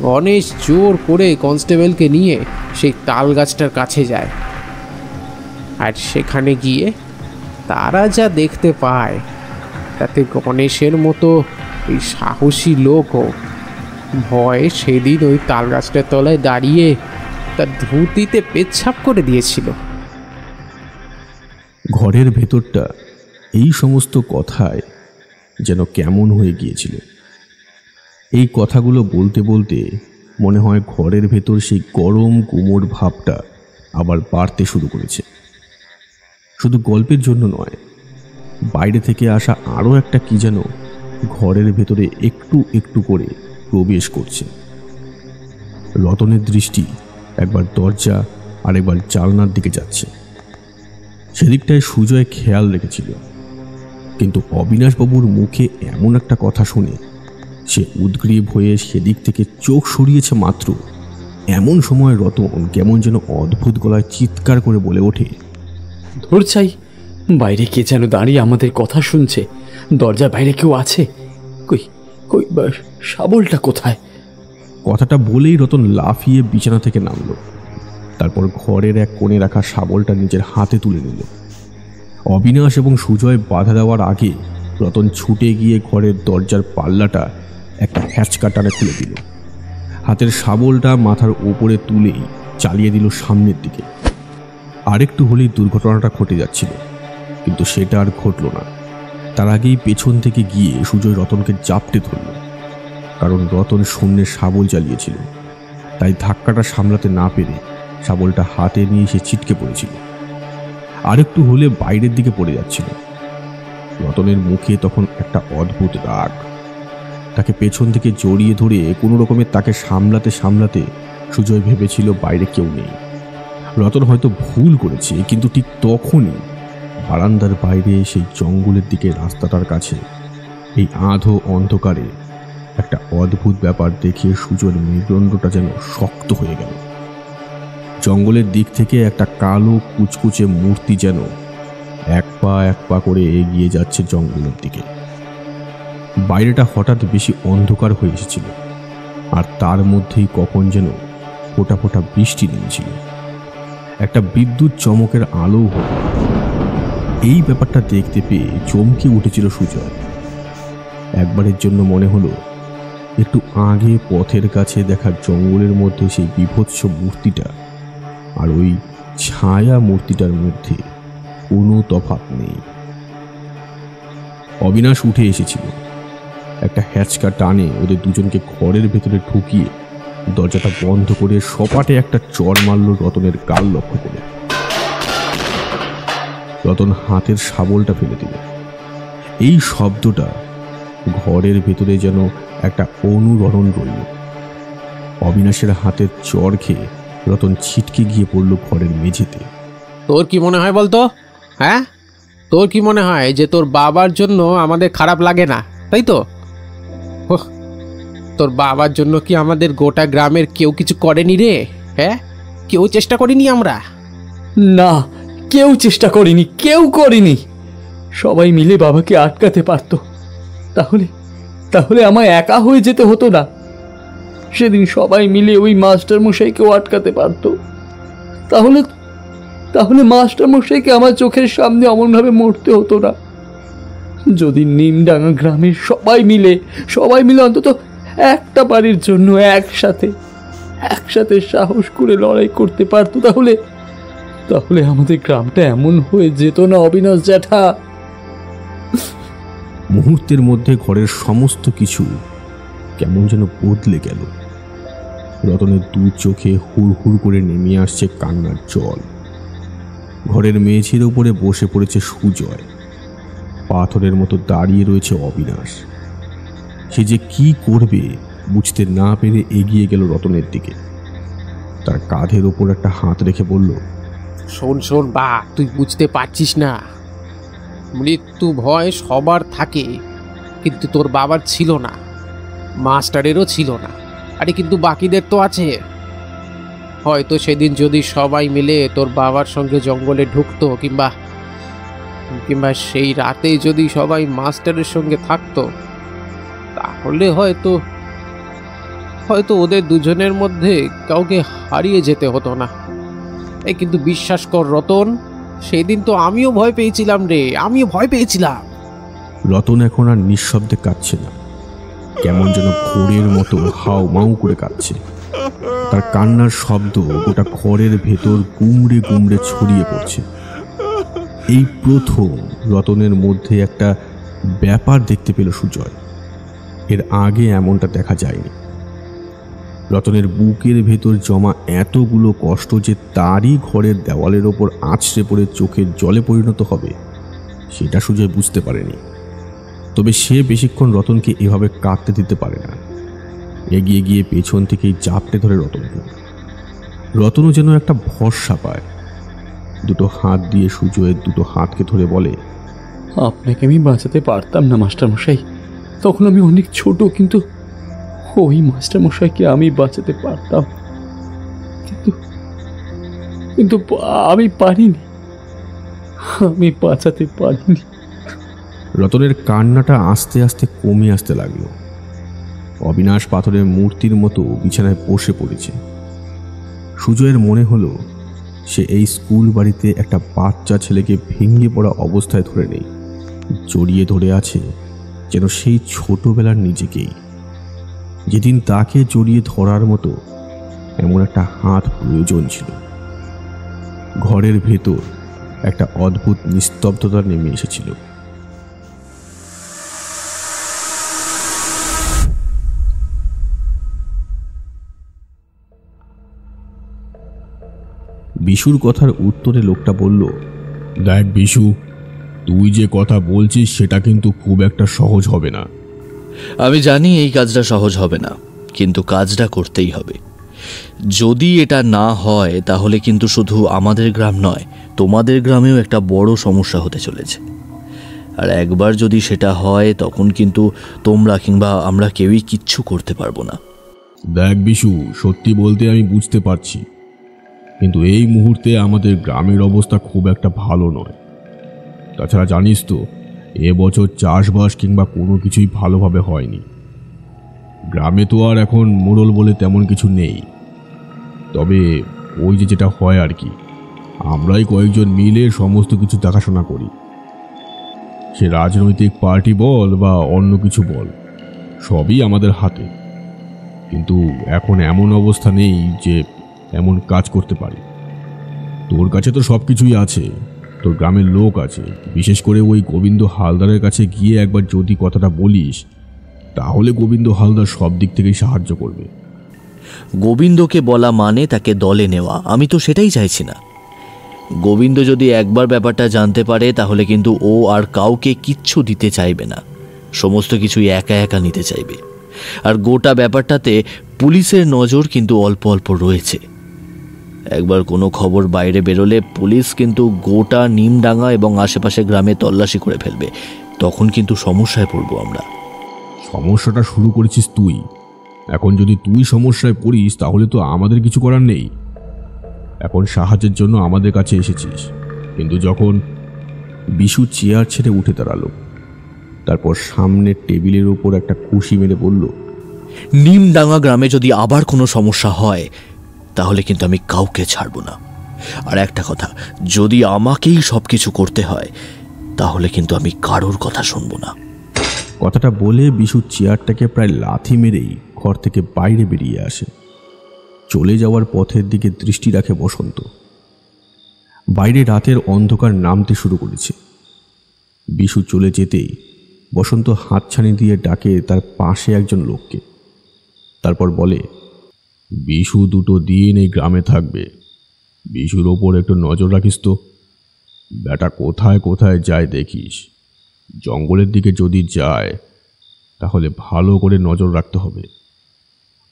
গণেশ জোর করে কনস্টেবলকে নিয়ে সেই তাল গাছটার কাছে যায়। আর সেখানে গিয়ে তারা যা দেখতে পায় তাতে গণেশের মতো এই সাহসী লোকও ভয়ে সেদিন ওই তাল গাছটার তলায় দাঁড়িয়ে তার ধুতিতে পেচ্ছাপ করে দিয়েছিল। ঘরের ভেতরটা এই সমস্ত কথায় যেন কেমন হয়ে গিয়েছিল। এই কথাগুলো বলতে বলতে মনে হয় ঘরের ভেতর সেই গরম গুমোট ভাবটা আবার বাড়তে শুরু করেছে। শুধু গল্পের জন্য নয়, বাইরে থেকে আসা আরও একটা কি যেন ঘরের ভেতরে একটু একটু করে প্রবেশ করছে। রতনের দৃষ্টি একবার দরজা আর একবার জানলার দিকে যাচ্ছে। সেদিকটায় সুজয় খেয়াল রেখেছিল, কিন্তু অবিনাশবাবুর মুখে এমন একটা কথা শুনে সে উদ্গ্রীব হয়ে সেদিক থেকে চোখ সরিয়েছে মাত্র এমন সময় রতন কেমন যেন অদ্ভুত গলায় চিৎকার করে বলে ওঠে, ধর চাই, বাইরে কে যেন দাঁড়িয়ে আমাদের কথা শুনছে। দরজার বাইরে কেউ আছে? কই কই শাবলটা কোথায়? কথাটা বলেই রতন লাফিয়ে বিছানা থেকে নামল। তারপর ঘরের এক কোণে রাখা শাবলটা নিজের হাতে তুলে নিল। অবিনাশ এবং সুজয় বাধা দেওয়ার আগে রতন ছুটে গিয়ে ঘরের দরজার পাল্লাটা একটা হ্যাচকা টানে খুলে দিল। হাতের শাবলটা মাথার উপরে তুলেই চালিয়ে দিল সামনের দিকে। আরেকটু হলেই দুর্ঘটনাটা ঘটে যাচ্ছিল, কিন্তু সেটা আর ঘটল না। তার আগেই পেছন থেকে গিয়ে সুজয় রতনকে জাপটে ধরল। কারণ রতন শূন্যে শাবল চালিয়েছিল, তাই ধাক্কাটা সামলাতে না পেরে শাবলটা হাতে নিয়ে সে ছিটকে পড়েছিল। আরেকটু হলে বাইরের দিকে পড়ে যাচ্ছিল। রতনের মুখে তখন একটা অদ্ভুত রাগ। তাকে পেছন থেকে জড়িয়ে ধরে কোনো রকমে তাকে সামলাতে সামলাতে সুজয় ভেবেছিল বাইরে কেউ নেই। রতন হয়তো ভুল করেছে, কিন্তু ঠিক তখনই বারান্দার বাইরে সেই জঙ্গলের দিকে রাস্তাটার কাছে এই আধো অন্ধকারে একটা অদ্ভুত ব্যাপার দেখে সুজয়ের মেরুদণ্ডটা যেন শক্ত হয়ে গেল। জঙ্গলের দিক থেকে একটা কালো কুচকুচে মূর্তি যেন এক পা করে এগিয়ে যাচ্ছে জঙ্গলের দিকে। বাইরেটা হঠাৎ বেশি অন্ধকার হয়ে এসেছিল, আর তার মধ্যেই কখন যেন ফোঁটা ফোঁটা বৃষ্টি নেমেছিল। একটা বিদ্যুৎ চমকের আলো হল। এই ব্যাপারটা দেখতে পেয়ে চমকে উঠেছিল সুজয়। একবারের জন্য মনে হলো একটু আগে পথের কাছে দেখা জঙ্গলের মধ্যে সেই বিভৎস মূর্তিটা আর ওই ছায়া মূর্তিটার মধ্যে কোনো তফাৎ নেই। অবিনাশ উঠে এসেছিল। একটা হ্যাচকা টানে ওদের দুজনকে ঘরের ভেতরে ঢুকিয়ে দরজাটা বন্ধ করে সপাটে একটা চড় মারল রতনের গাল লক্ষ্য করে। রতন হাতের শাবলটা ফেলে দিল। এই শব্দটা ঘরের ভেতরে যেন একটা অনুরণন রইল। অবিনাশের হাতের চড় খেয়ে রতন ছিটকে গিয়ে পড়ল ঘরের মেঝেতে। তোর কি মনে হয় বলতো? হ্যাঁ, তোর কি মনে হয় যে তোর বাবার জন্য আমাদের খারাপ লাগে না, তাই তো? তোর বাবার জন্য কি আমাদের গোটা গ্রামের কেউ কিছু করেনি রে? হ্যাঁ, কেউ চেষ্টা করিনি আমরা? না, কেউ চেষ্টা করেনি, কেউ করেনি। সবাই মিলে বাবাকে আটকাতে পারতো। তাহলে তাহলে আমায় একা হয়ে যেতে হতো না। সেদিন সবাই মিলে ওই মাস্টার মশাইকেও আটকাতে পারতো। তাহলে তাহলে মাস্টার মশাইকে আমার চোখের সামনে অমনভাবে মরতে হতো না। যদি নিমডাঙ্গা গ্রামের সবাই মিলে অন্তত একটা বাড়ির জন্য একসাথে সাহস করে লড়াই করতে পারতো, তাহলে আমাদের গ্রামটা এমন হয়ে যেত না অবিনাশ জ্যাঠা। মুহূর্তের মধ্যে ঘরের সমস্ত কিছু কেমন যেন বদলে গেল। রতনের দু চোখে হুড় হুড় করে নেমে আসছে কান্নার জল। ঘরের মেঝের উপরে বসে পড়েছে সুজয়। পাথরের মতো দাঁড়িয়ে রয়েছে অবিনাশ। সে যে কি করবে বুঝতে না পেরে এগিয়ে গেল রতনের দিকে। তার কাঁধের ওপর একটা হাত রেখে বলল, শোন বা, তুই বুঝতে পারছিস না, মৃত্যু ভয় সবার থাকে, কিন্তু তোর বাবার ছিল না। মাস্টারেরও ছিল না। আরে কিন্তু বাকিদের তো আছে। হয়তো সেদিন যদি সবাই মিলে তোর বাবার সঙ্গে জঙ্গলে ঢুকতো, কিংবা কিংবা সেই রাতেই যদি সবাই মাস্টারের সঙ্গে থাকতো, তাহলে হয়তো হয়তো ওদের দুজনের মধ্যে কাউকে হারিয়ে যেতে হতো না। এই কিন্তু বিশ্বাস কর রতন, সেদিন তো আমিও ভয় পেয়েছিলাম রে, আমিও ভয় পেয়েছিলাম। রতন এখন আর নিঃশব্দে কাঁদছে না, কেমন যেন ঘোরের মতো হাউ মাউ করে কাঁদছে। তার কান্নার শব্দ গোটা ঘরের ভেতর গুমড়ে গুমড়ে ছড়িয়ে পড়ছে। এই প্রথম রতনের মধ্যে একটা ব্যাপার দেখতে পেল সুজয়। এর আগে এমনটা দেখা যায়নি। রতনের বুকের ভেতর জমা এতগুলো কষ্ট যে তারই ঘরের দেওয়ালের ওপর আছড়ে পড়ে চোখের জলে পরিণত হবে, সেটা সুজয় বুঝতে পারেনি। তবে সে বেশিক্ষণ রতনকে এভাবে কাঁদতে দিতে পারে না। এগিয়ে গিয়ে পেছন থেকেই চাপটে ধরে রতনকে। রতনও যেন একটা ভরসা পায়। দুটো হাত দিয়ে সুজয়ের দুটো হাতকে ধরে বলে, আপনাকে আমি বাঁচাতে পারতাম না মাস্টারমশাই, তখন আমি অনেক ছোট, কিন্তু ওই মাস্টারমশাইকে আমি বাঁচাতে পারতাম, কিন্তু কিন্তু আমি পারিনি, আমি বাঁচাতে পারিনি। রতনের কান্নাটা আস্তে আস্তে কমে আসতে লাগলো। অবিনাশ পাথরের মূর্তির মতো বিছানায় বসে পড়েছে। সুজয়ের মনে হলো সে এই স্কুল বাড়িতে একটা বাচ্চা ছেলেকে ভেঙে পড়া অবস্থায় ধরে নেই, জড়িয়ে ধরে আছে যেন সেই ছোটবেলার নিজেকেই, যেদিন তাকে জড়িয়ে ধরার মতো এমন একটা হাত প্রয়োজন ছিল। ঘরের ভেতর একটা অদ্ভুত নিস্তব্ধতা নেমে এসেছিল। বিশুর কথার উত্তরে লোকটা বলল, দেখ বিশু, তুই যে কথা বলছিস সেটা কিন্তু খুব একটা সহজ হবে না। আমি জানি এই কাজটা সহজ হবে না, কিন্তু কাজটা করতেই হবে। যদি এটা না হয় তাহলে কিন্তু শুধু আমাদের গ্রাম নয়, তোমাদের গ্রামেও একটা বড় সমস্যা হতে চলেছে। আর একবার যদি সেটা হয় তখন কিন্তু তোমরা কিংবা আমরা কেউই কিচ্ছু করতে পারবো না। দেখ বিশু, সত্যি বলতে আমি বুঝতে পারছি, কিন্তু এই মুহূর্তে আমাদের গ্রামের অবস্থা খুব একটা ভালো নয়। তাছাড়া জানিস তো, এবছর চাষবাস কিংবা কোনো কিছুই ভালোভাবে হয়নি। গ্রামে তো আর এখন মোড়ল বলে তেমন কিছু নেই। তবে ওই যেটা হয় আর কি, আমরাই কয়েকজন মিলে সমস্ত কিছু দেখাশোনা করি। সে রাজনৈতিক পার্টি বল বা অন্য কিছু বল, সবই আমাদের হাতে। কিন্তু এখন এমন অবস্থা নেই যে এমন কাজ করতে পারি। তোর কাছে তো সব কিছুই আছে, তোর গ্রামের লোক আছে, বিশেষ করে ওই গোবিন্দ হালদারের কাছে গিয়ে একবার যদি কথাটা বলিস, তাহলে গোবিন্দ হালদার সব দিক থেকেই সাহায্য করবে। গোবিন্দকে বলা মানে তাকে দলে নেওয়া, আমি তো সেটাই চাইছি না। গোবিন্দ যদি একবার ব্যাপারটা জানতে পারে তাহলে কিন্তু ও আর কাউকে কিচ্ছু দিতে চাইবে না, সমস্ত কিছুই একা একা নিতে চাইবে। আর গোটা ব্যাপারটাতে পুলিশের নজর কিন্তু অল্প অল্প রয়েছে। একবার কোনো খবর বাইরে বেরোলে পুলিশ কিন্তু গোটা নিমডাঙ্গা এবং আশেপাশে গ্রামে তল্লাশি করে ফেলবে, তখন কিন্তু সমস্যায় পড়বো আমরা। সমস্যাটা শুরু করেছিস তুই, এখন যদি তুই সমস্যায় পড়িস তাহলে তো আমাদের কিছু করার নেই। এখন সাহায্যের জন্য আমাদের কাছে এসেছিস, কিন্তু যখন বিশু চেয়ার ছেড়ে উঠে দাঁড়ালো, তারপর সামনের টেবিলের উপর একটা খুশি মেরে বলল, নিমডাঙ্গা গ্রামে যদি আবার কোনো সমস্যা হয় তাহলে কিন্তু আমি কাউকে ছাড়ব না। আর একটা কথা, যদি আমাকেই সব কিছু করতে হয় তাহলে কিন্তু আমি কারোর কথা শুনবো না। কথাটা বলে বিশু চেয়ারটাকে প্রায় লাথি মেরেই ঘর থেকে বাইরে বেরিয়ে আসে। চলে যাওয়ার পথের দিকে দৃষ্টি রাখে বসন্ত। বাইরে রাতের অন্ধকার নামতে শুরু করেছে। বিশু চলে যেতেই বসন্ত হাতছানি দিয়ে ডাকে তার পাশে একজন লোককে। তারপর বলে, বিশু দুটো দিন এই গ্রামে থাকবে, বিশুর ওপর একটু নজর রাখিস তো। বেটা কোথায় কোথায় যায় দেখিস। জঙ্গলের দিকে যদি যায় তাহলে ভালো করে নজর রাখতে হবে।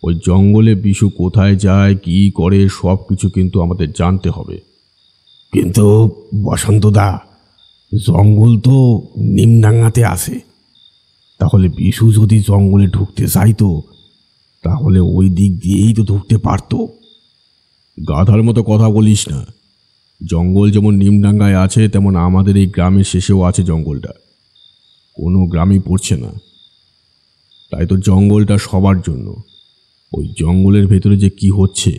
ওই জঙ্গলে বিশু কোথায় যায়, কি করে, সব কিছু কিন্তু আমাদের জানতে হবে। কিন্তু বসন্তদা, জঙ্গল তো নিমডাঙ্গাতে আছে, তাহলে বিশু যদি জঙ্গলে ঢুকতে চাইতো তাহলে ওই দিক দিয়েই তো ঢুকতে পারতো। গাধার মতো কথা বলিস না। জঙ্গল যেমন নিমডাঙ্গায় আছে তেমন আমাদের এই গ্রামের শেষেও আছে জঙ্গলটা, কোনো গ্রামেই পড়ছে না। তাই তো জঙ্গলটা সবার জন্য। ওই জঙ্গলের ভেতরে যে কি হচ্ছে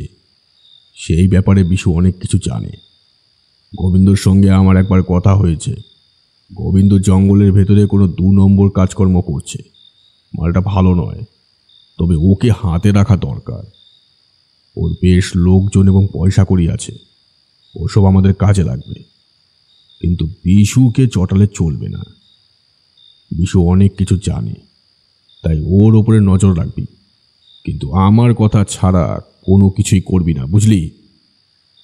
সেই ব্যাপারে বিশু অনেক কিছু জানে। গোবিন্দর সঙ্গে আমার একবার কথা হয়েছে। গোবিন্দ জঙ্গলের ভেতরে কোনো 2 নম্বর কাজকর্ম করছে। মালটা ভালো নয়, তবে ওকে হাতে রাখা দরকার। ওর বেশ লোকজন এবং পয়সা কড়ি আছে, ওসব আমাদের কাজে লাগবে। কিন্তু বিশুকে চটালে চলবে না। বিশু অনেক কিছু জানে, তাই ওর ওপরে নজর রাখবি, কিন্তু আমার কথা ছাড়া কোনো কিছুই করবি না, বুঝলি?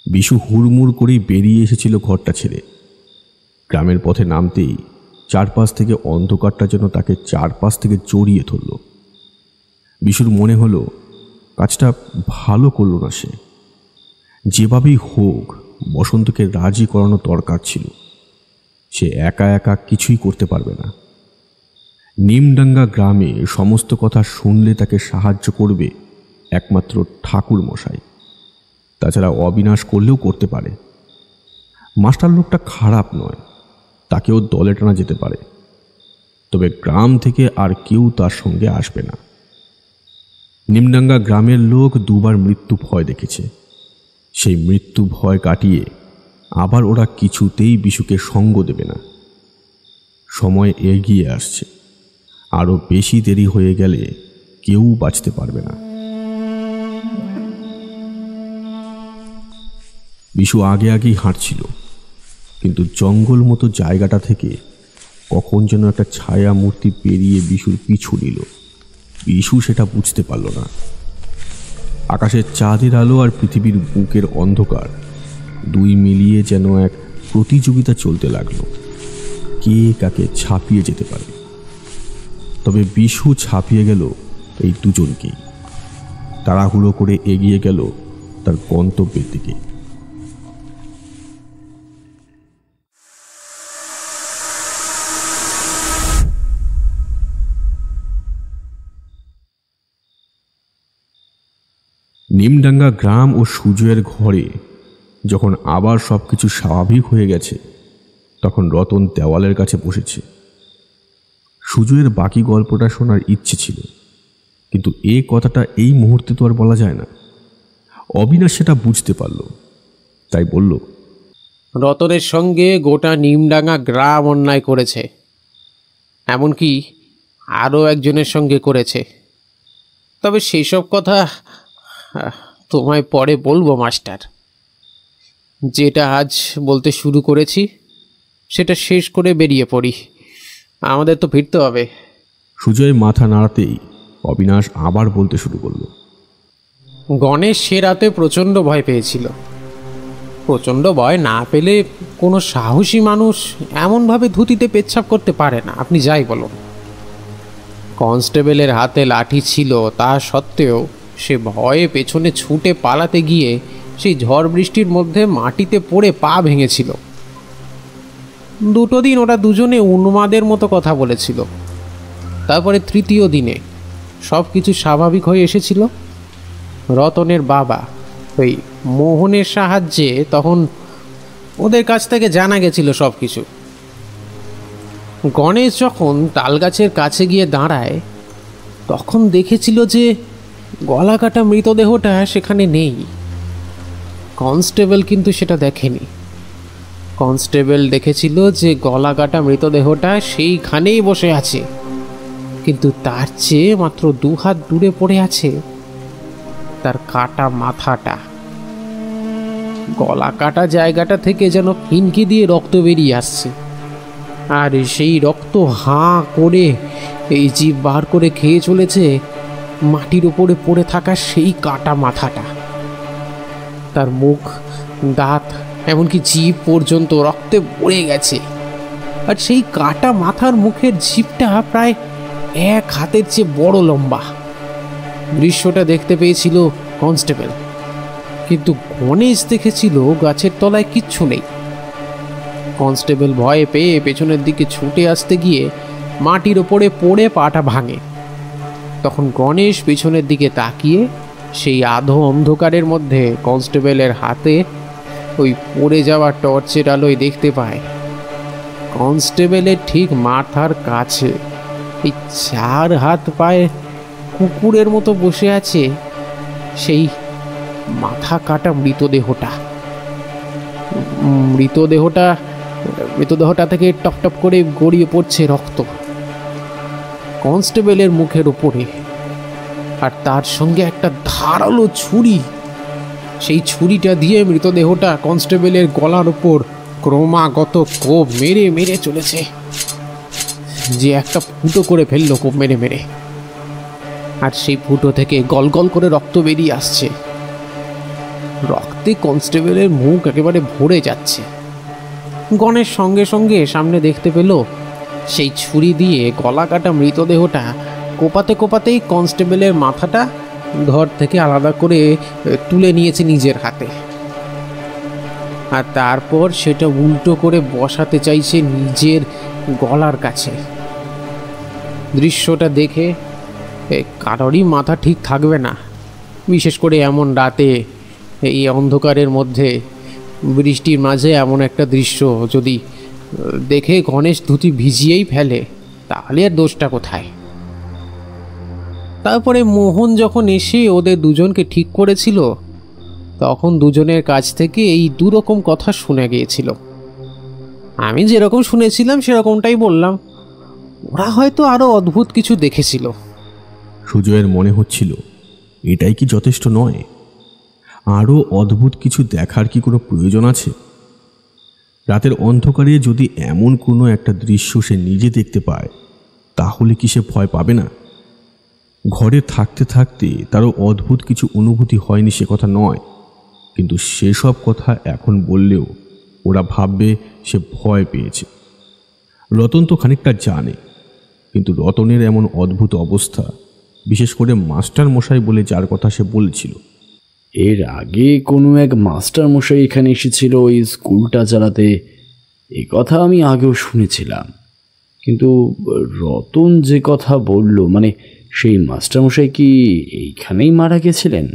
বিশু হুড়মুড় করেই বেরিয়ে এসেছিল ঘরটা ছেড়ে। গ্রামের পথে নামতেই চারপাশ থেকে অন্ধকারটা যেন তাকে চারপাশ থেকে জড়িয়ে ধরল। বিশুর মনে হলো কাজটা ভালো করল না সে। যেভাবেই হোক বসন্তকে রাজি করানো দরকার ছিল। সে একা একা কিছুই করতে পারবে না। নিমডাঙ্গা গ্রামে সমস্ত কথা শুনলে তাকে সাহায্য করবে একমাত্র ঠাকুর মশাই। তাছাড়া অবিনাশ করলেও করতে পারে। মাস্টার লোকটা খারাপ নয়, তাকেও দলে টানা যেতে পারে। তবে গ্রাম থেকে আর কেউ তার সঙ্গে আসবে না। নিমডাঙ্গা গ্রামের লোক 2 বার মৃত্যু ভয় দেখেছে। সেই মৃত্যু ভয় কাটিয়ে আবার ওরা কিছুতেই বিশুকে সঙ্গ দেবে না। সময় এগিয়ে আসছে, আরও বেশি দেরি হয়ে গেলে কেউ বাঁচতে পারবে না। বিশু আগে আগেই হাঁটছিল, কিন্তু জঙ্গল মতো জায়গাটা থেকে কখন যেন একটা ছায়া মূর্তি পেরিয়ে বিশুর পিছু নিল। বিশু সেটা বুঝতে পারল না। আকাশের চাঁদের আলো আর পৃথিবীর বুকের অন্ধকার 2 মিলিয়ে যেন এক প্রতিযোগিতা চলতে লাগলো, কে কাকে ছাপিয়ে যেতে পারে। তবে বিশু ছাপিয়ে গেল এই দুজনকেই। তাড়াহুড়ো করে এগিয়ে গেল তার গন্তব্যের দিকে। নিমডাঙ্গা গ্রাম ও সুজয়ের ঘরে যখন আবার সবকিছু স্বাভাবিক হয়ে গেছে, তখন রতন দেওয়ালের কাছে বসেছে। সুজয়ের বাকি গল্পটা শোনার ইচ্ছে ছিল, কিন্তু এই কথাটা এই মুহূর্তে তো আর বলা যায় না। অবিনাশ সেটা বুঝতে পারল, তাই বলল, রতনের সঙ্গে গোটা নিমডাঙ্গা গ্রাম অন্যায় করেছে, এমনকি আরও একজনের সঙ্গে করেছে। তবে সেসব কথা তোমায় পরে বলবো মাস্টার। যেটা আজ বলতে শুরু করেছি সেটা শেষ করে বেরিয়ে পড়ি, আমাদের তো ফিরতে হবে। সুজয় মাথা নাড়াতেই অবিনাশ আবার বলতে শুরু করল, গণেশ সে রাতে প্রচণ্ড ভয় পেয়েছিল। প্রচণ্ড ভয় না পেলে কোনো সাহসী মানুষ এমনভাবে ধুতিতে পেচ্ছাপ করতে পারে না, আপনি যাই বলুন। কনস্টেবলের হাতে লাঠি ছিল, তা সত্ত্বেও সে ভয়ে পেছনে ছুটে পালাতে গিয়ে সেই ঝড় বৃষ্টির মধ্যে মাটিতে পড়ে পা ভেঙেছিল। 2 দিন ওরা দুজনে উন্মাদের মতো কথা বলেছিল। তারপরে 3য় দিনে সব কিছু স্বাভাবিক হয়ে এসেছিল। রতনের বাবা ওই মোহনের সাহায্যে তখন ওদের কাছ থেকে জানা গেছিল সব কিছু। গণেশ যখন তালগাছের কাছে গিয়ে দাঁড়ায় তখন দেখেছিল যে গলা কাটা মৃতদেহটা সেখানে নেই। কনস্টেবল কিন্তু সেটা দেখেনি। কনস্টেবল দেখেছিল যে গলা কাটা মৃতদেহটা সেইখানেই বসে আছে, কিন্তু তার চেয়ে মাত্র 2 হাত দূরে পড়ে আছে তার কাটা মাথাটা। গলা কাটা জায়গাটা থেকে যেন ফিনকি দিয়ে রক্ত বেরিয়ে আসছে, আর সেই রক্ত হাঁ করে এই জিভ বার করে খেয়ে চলেছে মাটির উপরে পড়ে থাকা সেই কাটা মাথাটা। তার মুখ, দাঁত, এমনকি জিভ পর্যন্ত রক্তে ভরে গেছে। আর সেই কাটা মাথার মুখের জিভটা প্রায় 1 হাতের চেয়ে বড় লম্বা। দৃশ্যটা দেখতে পেয়েছিল কনস্টেবল, কিন্তু গণেশ দেখেছিল গাছের তলায় কিচ্ছু নেই। কনস্টেবল ভয়ে পেয়ে পেছনের দিকে ছুটে আসতে গিয়ে মাটির ওপরে পড়ে পাটা ভাঙে। তখন গণেশ পিছনের দিকে তাকিয়ে সেই আধো অন্ধকারের মধ্যে কনস্টেবলের হাতে ওই পড়ে যাওয়া টর্চের আলোয় দেখতে পায় কনস্টেবলের ঠিক মাথার কাছে এই 4 হাত পায়ে কুকুরের মতো বসে আছে সেই মাথা কাটা মৃতদেহটা থেকে টপটপ করে গড়িয়ে পড়ছে রক্ত কনস্টেবলের মুখের উপরে, আর তার সঙ্গে একটা ধারালো ছুরি। সেই ছুরিটা দিয়ে মৃতদেহটা কনস্টেবলের গলার উপর ক্রমাগত কোপ মেরে মেরে চলেছে, যে একটা ফুটো করে ফেললো কোপ মেরে মেরে, আর সেই ফুটো থেকে গল গল করে রক্ত বেরিয়ে আসছে। রক্তে কনস্টেবলের মুখ একেবারে ভরে যাচ্ছে। গণেশ সঙ্গে সঙ্গে সামনে দেখতে পেল সেই ছুরি দিয়ে গলা কাটা মৃতদেহটা কোপাতে কোপাতেই কনস্টেবলের মাথাটা ঘর থেকে আলাদা করে তুলে নিয়েছে নিজের হাতে, আর তারপর সেটা উল্টো করে বসাতে চাইছে নিজের গলার কাছে। দৃশ্যটা দেখে কারোরই মাথা ঠিক থাকবে না, বিশেষ করে এমন রাতে, এই অন্ধকারের মধ্যে, বৃষ্টির মাঝে এমন একটা দৃশ্য যদি দেখে গণেশ ধুতি ভিজিয়েই ফেলে তাহলে আর দোষটা কোথায়। তারপরে মোহন যখন এসে ওদের দুজনকে ঠিক করেছিল তখন দুজনের কাছ থেকে এই দুরকম কথা শুনে গিয়েছিল। আমি যেরকম শুনেছিলাম সেরকমটাই বললাম, ওরা হয়তো আরো অদ্ভুত কিছু দেখেছিল। সুজয়ের মনে হচ্ছিল এটাই কি যথেষ্ট নয়? আরও অদ্ভুত কিছু দেখার কি কোনো প্রয়োজন আছে? রাতের অন্ধকারে যদি এমন কোনো একটা দৃশ্য সে নিজে দেখতে পায় তাহলে কি সে ভয় পাবে না? ঘরে থাকতে থাকতে তারও অদ্ভুত কিছু অনুভূতি হয়নি সে কথা নয়, কিন্তু সেসব কথা এখন বললেও ওরা ভাববে সে ভয় পেয়েছে। রতন তো খানিকটা জানে, কিন্তু রতনের এমন অদ্ভুত অবস্থা, বিশেষ করে মাস্টার মশাই বলে যার কথা সে বলছিল, এর আগে কোনো এক মাস্টার মশাই এখানে এসেছিল ওই স্কুলটা চালাতে, এ কথা আমি আগেও শুনেছিলাম। কিন্তু রতন যে কথা বলল, মানে সেই মাস্টার মশাই কি এইখানেই মারা গেছিলেন?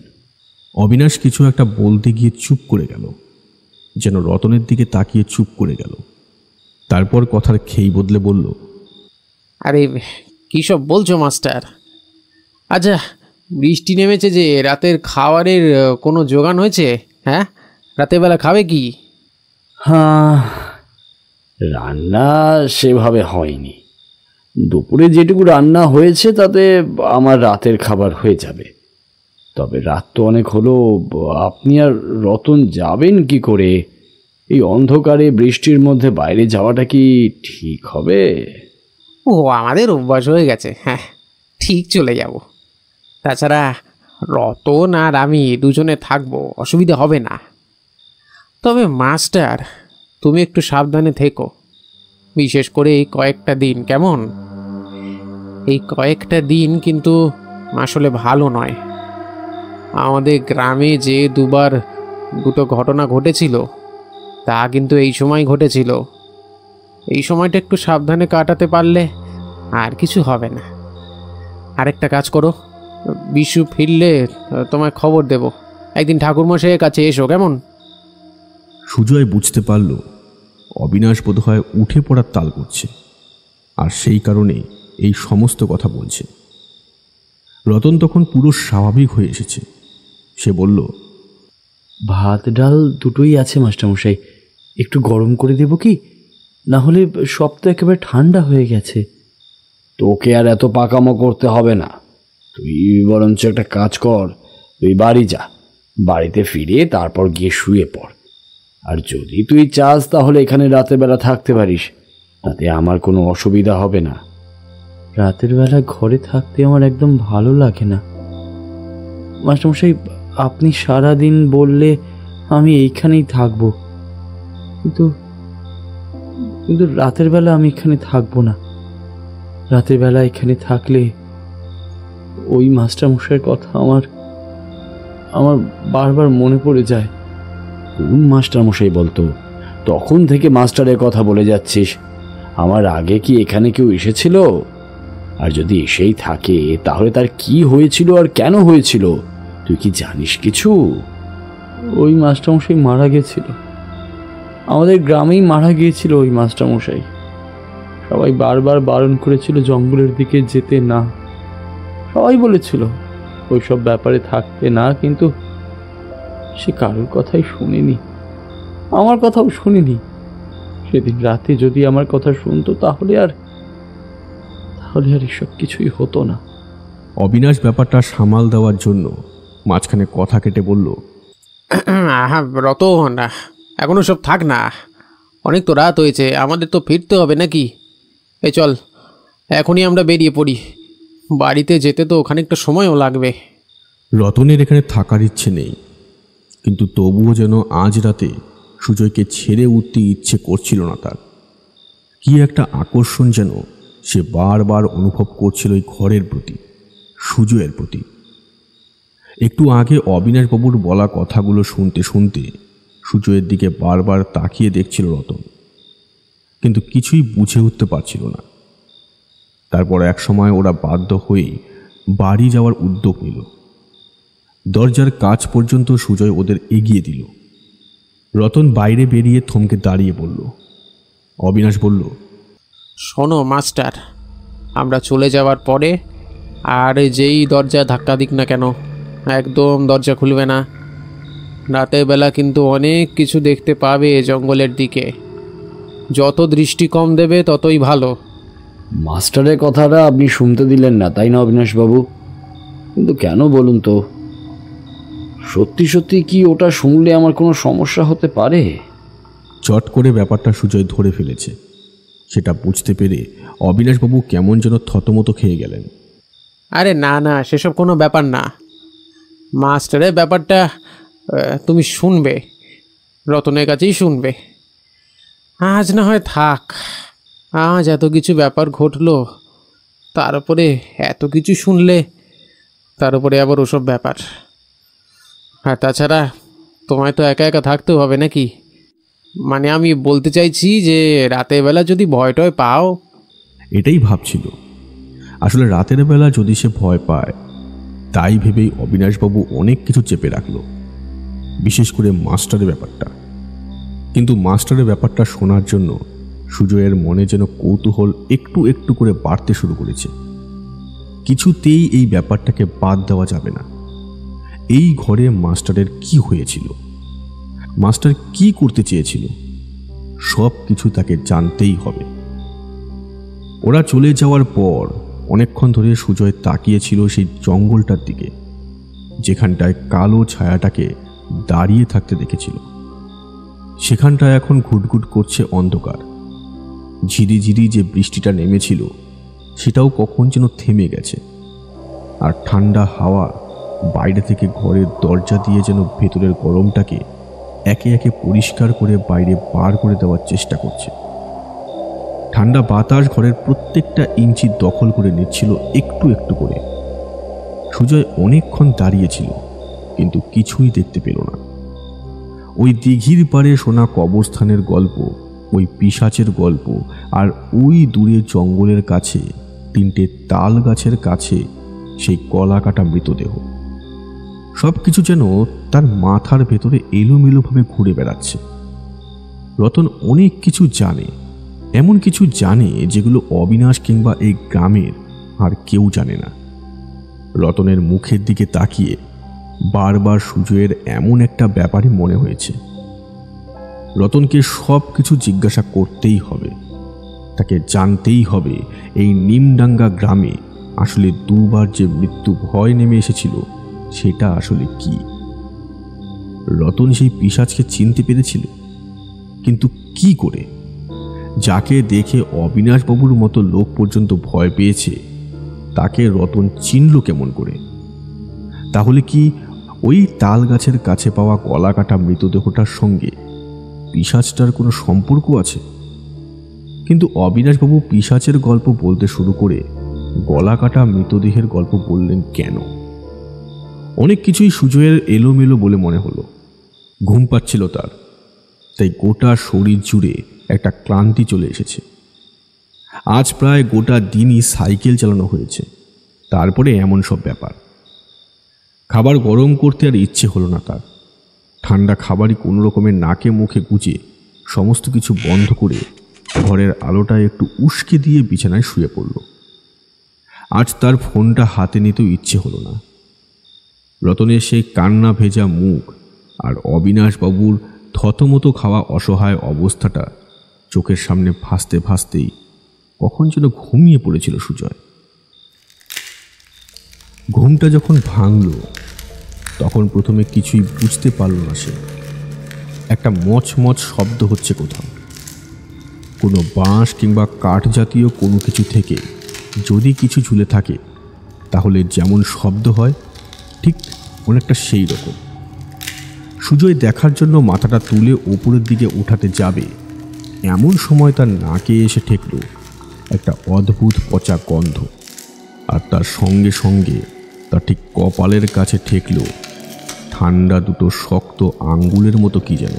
অবিনাশ কিছু একটা বলতে গিয়ে চুপ করে গেল, যেন রতনের দিকে তাকিয়ে চুপ করে গেল। তারপর কথার খেই বদলে বলল, আরে কী সব বলছো মাস্টার? আচ্ছা, বৃষ্টি নেমেছে যে, রাতের খাবারের কোনো জোগান হয়েছে? হ্যাঁ, রাতের বেলা খাবে কি? হ্যাঁ, রান্না সেভাবে হয়নি। দুপুরে যেটুকু রান্না হয়েছে তাতে আমার রাতের খাবার হয়ে যাবে। তবে রাত তো অনেক হলো, আপনি আর রতন যাবেন কি করে? এই অন্ধকারে বৃষ্টির মধ্যে বাইরে যাওয়াটা কি ঠিক হবে? ও, আমাদের অভ্যাস হয়ে গেছে। হ্যাঁ, ঠিক চলে যাব। তাছাড়া রতন আর আমি দুজনে থাকবো, অসুবিধা হবে না। তবে মাস্টার, তুমি একটু সাবধানে থেকো, বিশেষ করে এই কয়েকটা দিন। কেমন? এই কয়েকটা দিন কিন্তু আসলে ভালো নয়। আমাদের গ্রামে যে দুটো ঘটনা ঘটেছিল তা কিন্তু এই সময় ঘটেছিল। এই সময়টা একটু সাবধানে কাটাতে পারলে আর কিছু হবে না। আরেকটা কাজ করো, বিশু ফিরলে তোমায় খবর দেব। একদিন ঠাকুরমশাইয়ের কাছে এসো, কেমন? সুজয় বুঝতে পারল অবিনাশ বোধহয় উঠে পড়ার তাল করছে, আর সেই কারণে এই সমস্ত কথা বলছে। রতন তখন পুরো স্বাভাবিক হয়ে এসেছে। সে বলল, ভাত ডাল দুটোই আছে মাস্টারমশাই, একটু গরম করে দেব কি? না হলে সব তো একেবারে ঠান্ডা হয়ে গেছে। তোকে আর এত পাকামো করতে হবে না, তুই বরঞ্চ একটা কাজ কর, তুই বাড়ি যা, বাড়িতে ফিরে তারপর গিয়ে শুয়ে পড়। আর যদি তুই চাস তাহলে এখানে রাতের বেলা থাকতে পারিস, তাতে আমার কোনো অসুবিধা হবে না। রাতের বেলা ঘরে থাকতে আমার একদম ভালো লাগে না মাস্টারমশাই। আপনি সারাদিন বললে আমি এইখানেই থাকবো, কিন্তু রাতের বেলা আমি এখানে থাকবো না। রাতের বেলা এখানে থাকলে ওই মাস্টারমশাইয়ের কথা আমার বারবার মনে পড়ে যায়। কোন মাস্টারমশাই বলতো? তখন থেকে মাস্টারের কথা বলে যাচ্ছিস, আমার আগে কি এখানে কেউ এসেছিল? আর যদি এসেই থাকে তাহলে তার কি হয়েছিল আর কেন হয়েছিল তুই কি জানিস কিছু? ওই মাস্টারমশাই মারা গেছিল, আমাদের গ্রামেই মারা গিয়েছিল ওই মাস্টারমশাই। সবাই বারবার বারণ করেছিল জঙ্গলের দিকে যেতে না, সবাই বলেছিল ওইসব ব্যাপারে থাকতে না, কিন্তু সে কারোর কথাই শুনেনি, আমার কথাও শুনেনি। সেদিন রাতে যদি আমার কথা শুনতো তাহলে আর এসব কিছুই হতো না। অবিনাশ ব্যাপারটা সামাল দেওয়ার জন্য মাঝখানে কথা কেটে বলল, রতন, এখনো সব থাক না, অনেক তো রাত হয়েছে, আমাদের তো ফিরতে হবে নাকি? এই চল, এখনই আমরা বেরিয়ে পড়ি, বাড়িতে যেতে তো খানিকটা সময়ও লাগবে। রতনের এখানে থাকার ইচ্ছে নেই, কিন্তু তবুও যেন আজ রাতে সুজয়কে ছেড়ে উঠতে ইচ্ছে করছিল না তার। কি একটা আকর্ষণ যেন সে বারবার অনুভব করছিল ওই ঘরের প্রতি, সুজয়ের প্রতি। একটু আগে অবিনাশবাবুর বলা কথাগুলো শুনতে শুনতে সুজয়ের দিকে বারবার তাকিয়ে দেখছিল রতন, কিন্তু কিছুই বুঝে উঠতে পারছিল না। তারপর এক সময় ওরা বাধ্য হয়েই বাড়ি যাওয়ার উদ্যোগ নিল। দরজার কাছ পর্যন্ত সুজয় ওদের এগিয়ে দিল। রতন বাইরে বেরিয়ে থমকে দাঁড়িয়ে বলল। অবিনাশ বলল, শোনো মাস্টার, আমরা চলে যাওয়ার পরে আর যেই দরজা ধাক্কা দিক না কেন, একদম দরজা খুলবে না। রাতের বেলা কিন্তু অনেক কিছু দেখতে পাবে জঙ্গলের দিকে, যত দৃষ্টি কম দেবে ততই ভালো। মাস্টারের কথাটা আপনি শুনতে দিলেন না, তাই না অবিনাশবাবু? কিন্তু কেন বলুন তো? সত্যি সত্যি কি ওটা শুনলে আমার কোনো সমস্যা হতে পারে? চট করে ব্যাপারটা সুজয় ধরে ফেলেছে, সেটা বুঝতে পেরে অবিনাশবাবু কেমন যেন থতমত খেয়ে গেলেন। আরে না না, সেসব কোনো ব্যাপার না। মাস্টারের ব্যাপারটা তুমি শুনবে, রতনের কাছেই শুনবে। আজ না হয় থাক, আজ এত কিছু ব্যাপার ঘটলো, তার উপরে এত কিছু শুনলে, তার উপরে আবার ওসব ব্যাপার। আর তাছাড়া তোমায় তো একা একা থাকতেও হবে নাকি? মানে আমি বলতে চাইছি যে রাতের বেলা যদি ভয় টয় পাও। এটাই ভাবছিল, আসলে রাতের বেলা যদি সে ভয় পায়, তাই ভেবেই অবিনাশবাবু অনেক কিছু চেপে রাখল, বিশেষ করে মাস্টারের ব্যাপারটা। কিন্তু মাস্টারের ব্যাপারটা শোনার জন্য সুজয়ের মনে যেন কৌতূহল একটু একটু করে বাড়তে শুরু করেছে। কিছুতেই এই ব্যাপারটাকে বাদ দেওয়া যাবে না। এই ঘরে মাস্টারের কি হয়েছিল, মাস্টার কি করতে চেয়েছিল, সব কিছু তাকে জানতেই হবে। ওরা চলে যাওয়ার পর অনেকক্ষণ ধরে সুজয় তাকিয়েছিল সেই জঙ্গলটার দিকে, যেখানটায় কালো ছায়াটাকে দাঁড়িয়ে থাকতে দেখেছিল। সেখানটায় এখন ঘুটঘুট করছে অন্ধকার। ঝিরিঝিরি যে বৃষ্টিটা নেমেছিল সেটাও কখন যেন থেমে গেছে, আর ঠান্ডা হাওয়া বাইরে থেকে ঘরের দরজা দিয়ে যেন ভেতরের গরমটাকে একে একে পরিষ্কার করে বাইরে বার করে দেওয়ার চেষ্টা করছে। ঠান্ডা বাতাস ঘরের প্রত্যেকটা ইঞ্চি দখল করে নিচ্ছিল একটু একটু করে। সুজয় অনেকক্ষণ দাঁড়িয়েছিল, কিন্তু কিছুই দেখতে পেল না। ওই দিঘির পাড়ে শোনা কবরস্থানের গল্প, ওই পিশাচের গল্প, আর ওই দূরে জঙ্গলের কাছে 3টে তাল গাছের কাছে সেই কলা কাটা মৃতদেহ, সব কিছু যেন তার মাথার ভেতরে এলোমেলোভাবে ঘুরে বেড়াচ্ছে। রতন অনেক কিছু জানে, এমন কিছু জানে যেগুলো অবিনাশ কিংবা এই গ্রামের আর কেউ জানে না। রতনের মুখের দিকে তাকিয়ে বারবার সুজয়ের এমন একটা ব্যাপারে মনে হয়েছে। রতনকে সব কিছু জিজ্ঞাসা করতেই হবে, তাকে জানতেই হবে এই নিমডাঙ্গা গ্রামে আসলে 2বার যে মৃত্যু ভয় নেমে এসেছিল সেটা আসলে কি। রতন সেই পিশাচকে চিনতে পেরেছিল, কিন্তু কি করে? যাকে দেখে অবিনাশবাবুর মতো লোক পর্যন্ত ভয় পেয়েছে, তাকে রতন চিনল কেমন করে? তাহলে কি ওই তাল গাছের কাছে পাওয়া গলা কাটা মৃতদেহটার সঙ্গে পিশাচটার কোনো সম্পর্ক আছে? কিন্তু অবিনাশবাবু পিশাচের গল্প বলতে শুরু করে গলা কাটা মৃতদেহের গল্প বললেন কেন? অনেক কিছুই সুজয়ের এলোমেলো বলে মনে হলো। ঘুম পাচ্ছিল তার, তাই গোটা শরীর জুড়ে একটা ক্লান্তি চলে এসেছে। আজ প্রায় গোটা দিনই সাইকেল চালানো হয়েছে, তারপরে এমন সব ব্যাপার। খাবার গরম করতে আর ইচ্ছে হলো না তার। ঠান্ডা খাবারই কোনো রকমের নাকে মুখে গুজে সমস্ত কিছু বন্ধ করে ঘরের আলোটা একটু উস্কে দিয়ে বিছানায় শুয়ে পড়ল। আজ তার ফোনটা হাতে নিতেও ইচ্ছে হলো না। রতনের সেই কান্না ভেজা মুখ আর অবিনাশবাবুর থতমতো খাওয়া অসহায় অবস্থাটা চোখের সামনে ভাসতে ভাসতেই কখন যেন ঘুমিয়ে পড়েছিল সুজয়। ঘুমটা যখন ভাঙল তখন প্রথমে কিছুই বুঝতে পারল না সে। একটা মচমচ শব্দ হচ্ছে কোথাও, কোনো বাঁশ কিংবা কাঠ জাতীয় কোনো কিছু থেকে যদি কিছু ঝুলে থাকে তাহলে যেমন শব্দ হয় ঠিক অনেকটা সেই রকম। সুজয় দেখার জন্য মাথাটা তুলে ওপরের দিকে উঠাতে যাবে, এমন সময় তার নাকে এসে ঠেকল একটা অদ্ভুত পচা গন্ধ, আর তার সঙ্গে সঙ্গে তার ঠিক কপালের কাছে ঠেকল ঠান্ডা দুটো শক্ত আঙ্গুলের মতো কি যেন।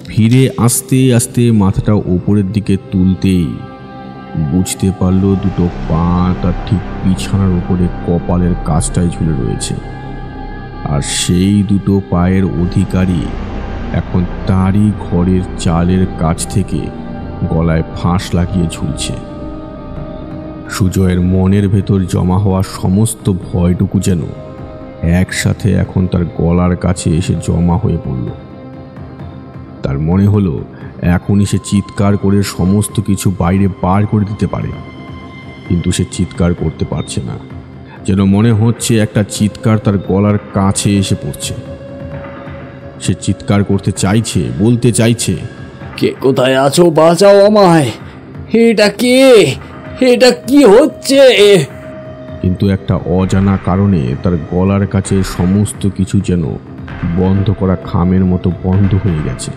ফিরে আস্তে আস্তে মাথাটা ওপরের দিকে তুলতেই বুঝতে পারল দুটো পা তার ঠিক বিছানার উপরে কপালের কাছটায় ঝুলে রয়েছে, আর সেই দুটো পায়ের অধিকারী এখন তারই ঘরের চালের কাছ থেকে গলায় ফাঁস লাগিয়ে ঝুলছে। সুজয়ের মনের ভেতর জমা হওয়া সমস্ত ভয়টুকু যেন একসাথে এখন তার গলার কাছে এসে জমা হয়ে পড়ল। তার মনে হলো এখনই সে চিৎকার করে সমস্ত কিছু বাইরে বার করে দিতে পারে, কিন্তু সে চিৎকার করতে পারছে না। যেন মনে হচ্ছে একটা চিৎকার তার গলার কাছে এসে পড়ছে। সে চিৎকার করতে চাইছে, বলতে চাইছে, কে কোথায় আছো, বাঁচাও আমায়, এটা কে, এটা কি হচ্ছে? কিন্তু একটা অজানা কারণে তার গলার কাছে সমস্ত কিছু যেন বন্ধ করা খামের মতো বন্ধ হয়ে গেছে।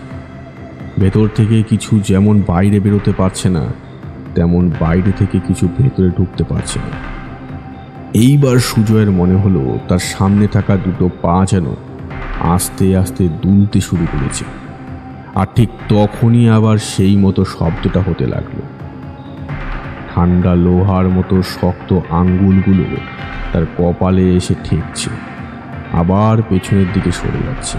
ভেতর থেকে কিছু যেমন বাইরে বেরোতে পারছে না, তেমন বাইরে থেকে কিছু ভেতরে ঢুকতে পারছে না। এইবার সুজয়ের মনে হলো তার সামনে থাকা দুটো পা যেন আস্তে আস্তে দুলতে শুরু করেছে, আর ঠিক তখনই আবার সেই মতো শব্দটা হতে লাগলো। ঠান্ডা লোহার মতো শক্ত আঙ্গুলগুলো তার কপালে এসে ঠেকছে, আবার পেছনের দিকে সরে যাচ্ছে।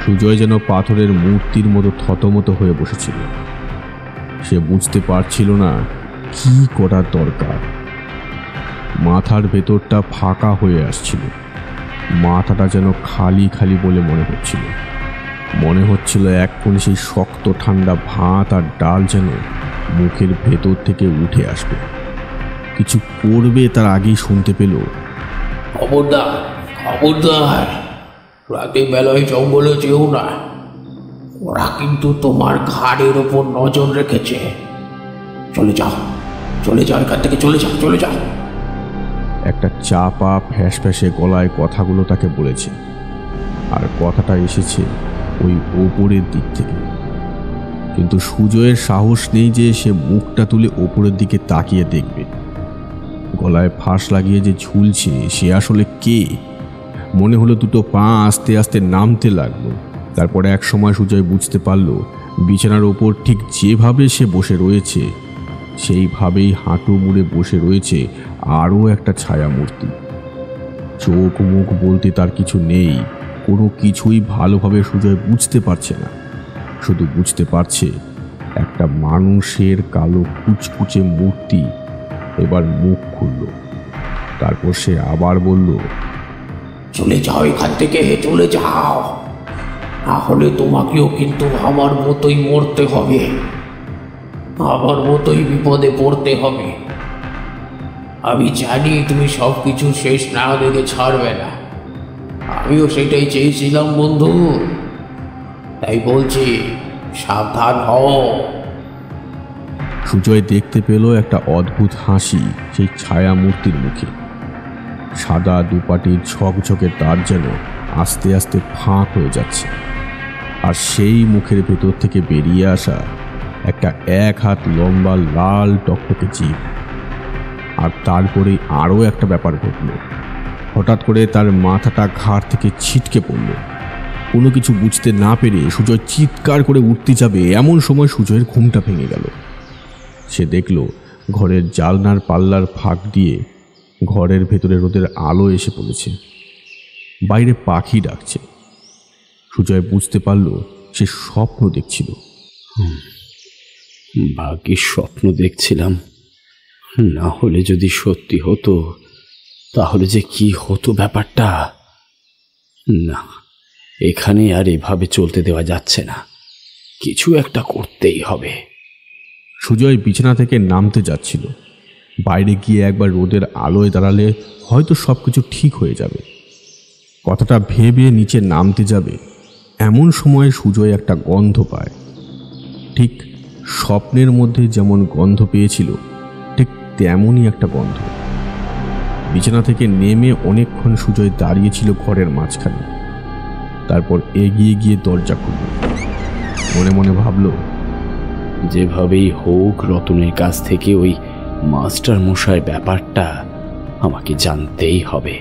সুজয় যেন পাথরের মূর্তির মতো থতমত হয়ে বসেছিল। সে বুঝতে পারছিল না কি করার দরকার। মাথার ভেতরটা ফাঁকা হয়ে আসছিল, মাথাটা যেন খালি খালি বলে মনে হচ্ছিল এক্ষুনি সেই শক্ত ঠান্ডা ভাত আর ডাল যেন মুখের ভেতর থেকে উঠে আসবে। কিছু করবে তার আগেই শুনতে পেল, খবরদার, খবরদার, রাতে বেলায় জঙ্গলে যেও না, ওরা কিন্তু তোমার ঘাড়ের ওপর নজর রেখেছে। চলে যাও, চলে যাও, এখান থেকে চলে যাও, চলে যাও। একটা চাপা ফ্যাঁস ফ্যাঁসে গলায় কথাগুলো তাকে বলেছে, আর কথাটা এসেছে ওই ওপরের দিক থেকে। কিন্তু সুজয়ের সাহস নেই যে সে মুখটা তুলে ওপরের দিকে তাকিয়ে দেখবে। গলায় ফাঁস লাগিয়ে যে ঝুলছে সে আসলে কে? মনে হলো দুটো পা আস্তে আস্তে নামতে লাগলো। তারপরে এক সময় সুজয় বুঝতে পারল বিছানার ওপর ঠিক যেভাবে সে বসে রয়েছে সেইভাবেই হাঁটু মুড়ে বসে রয়েছে আরও একটা ছায়া মূর্তি। চোখ মুখ বলতে তার কিছু নেই, কোনো কিছুই ভালোভাবে সুজয় বুঝতে পারছে না। শুধু বুঝতে পারছে একটা মানুষের কালো কুচকুচে মূর্তি এবার মুখ খুলল। তারপর সে আবার বলল, চলে যাও এখান থেকে, চলে যাও, তাহলে তোমাকেও কিন্তু আমার মতোই মরতে হবে, আমার মতোই বিপদে পড়তে হবে। আমি জানি তুমি সব কিছু শেষ না দেখে ছাড়বে না, আমিও সেটাই চেয়েছিলাম বন্ধু, তাই বলছি সাবধান হও। সুজয় দেখতে পেল একটা অদ্ভুত হাসি সেই ছায়া মূর্তির মুখে। সাদা দুপাটির ঝকঝকে তার যেন আস্তে আস্তে ফাঁক হয়ে যাচ্ছে, আর সেই মুখের ভেতর থেকে বেরিয়ে আসা একটা 1 হাত লম্বা লাল টকটকে জিভ। আর তারপরে আরও একটা ব্যাপার ঘটল। হঠাৎ করে তার মাথাটা ঘাড় থেকে ছিটকে পড়ল, কোনো কিছু বুঝতে না পেরে সুজয় চিৎকার করে উঠতে যাবে, এমন সময় সুজয়ের ঘুমটা ভেঙে গেল। সে দেখল ঘরের জালনার পাল্লার ফাঁক দিয়ে ঘরের ভেতরে রোদের আলো এসে পড়েছে, বাইরে পাখি ডাকছে। সুজয় বুঝতে পারল সে স্বপ্ন দেখছিল। ভাগ্যের স্বপ্ন দেখছিলাম, না হলে যদি সত্যি হতো তাহলে যে কি হতো ব্যাপারটা। না, এখানে আর এভাবে চলতে দেওয়া যাচ্ছে না, কিছু একটা করতেই হবে। সুজয় বিছানা থেকে নামতে যাচ্ছিল। বাইরে গিয়ে একবার রোদের আলোয় দাঁড়ালে হয়তো সব কিছু ঠিক হয়ে যাবে। কথাটা ভেবে নিচে নামতে যাবে, এমন সময় সুজয় একটা গন্ধ পায়। ঠিক স্বপ্নের মধ্যে যেমন গন্ধ পেয়েছিল, ঠিক তেমনই একটা গন্ধ। বিছানা থেকে নেমে অনেকক্ষণ সুজয় দাঁড়িয়েছিল ঘরের মাঝখানে। তারপর এগিয়ে গিয়ে দরজা খুলল। মনে মনে ভাবল, যেভাবেই হোক রতনের কাছ থেকে ওই মাস্টার মশাই ব্যাপারটা আমাকে জানতেই হবে।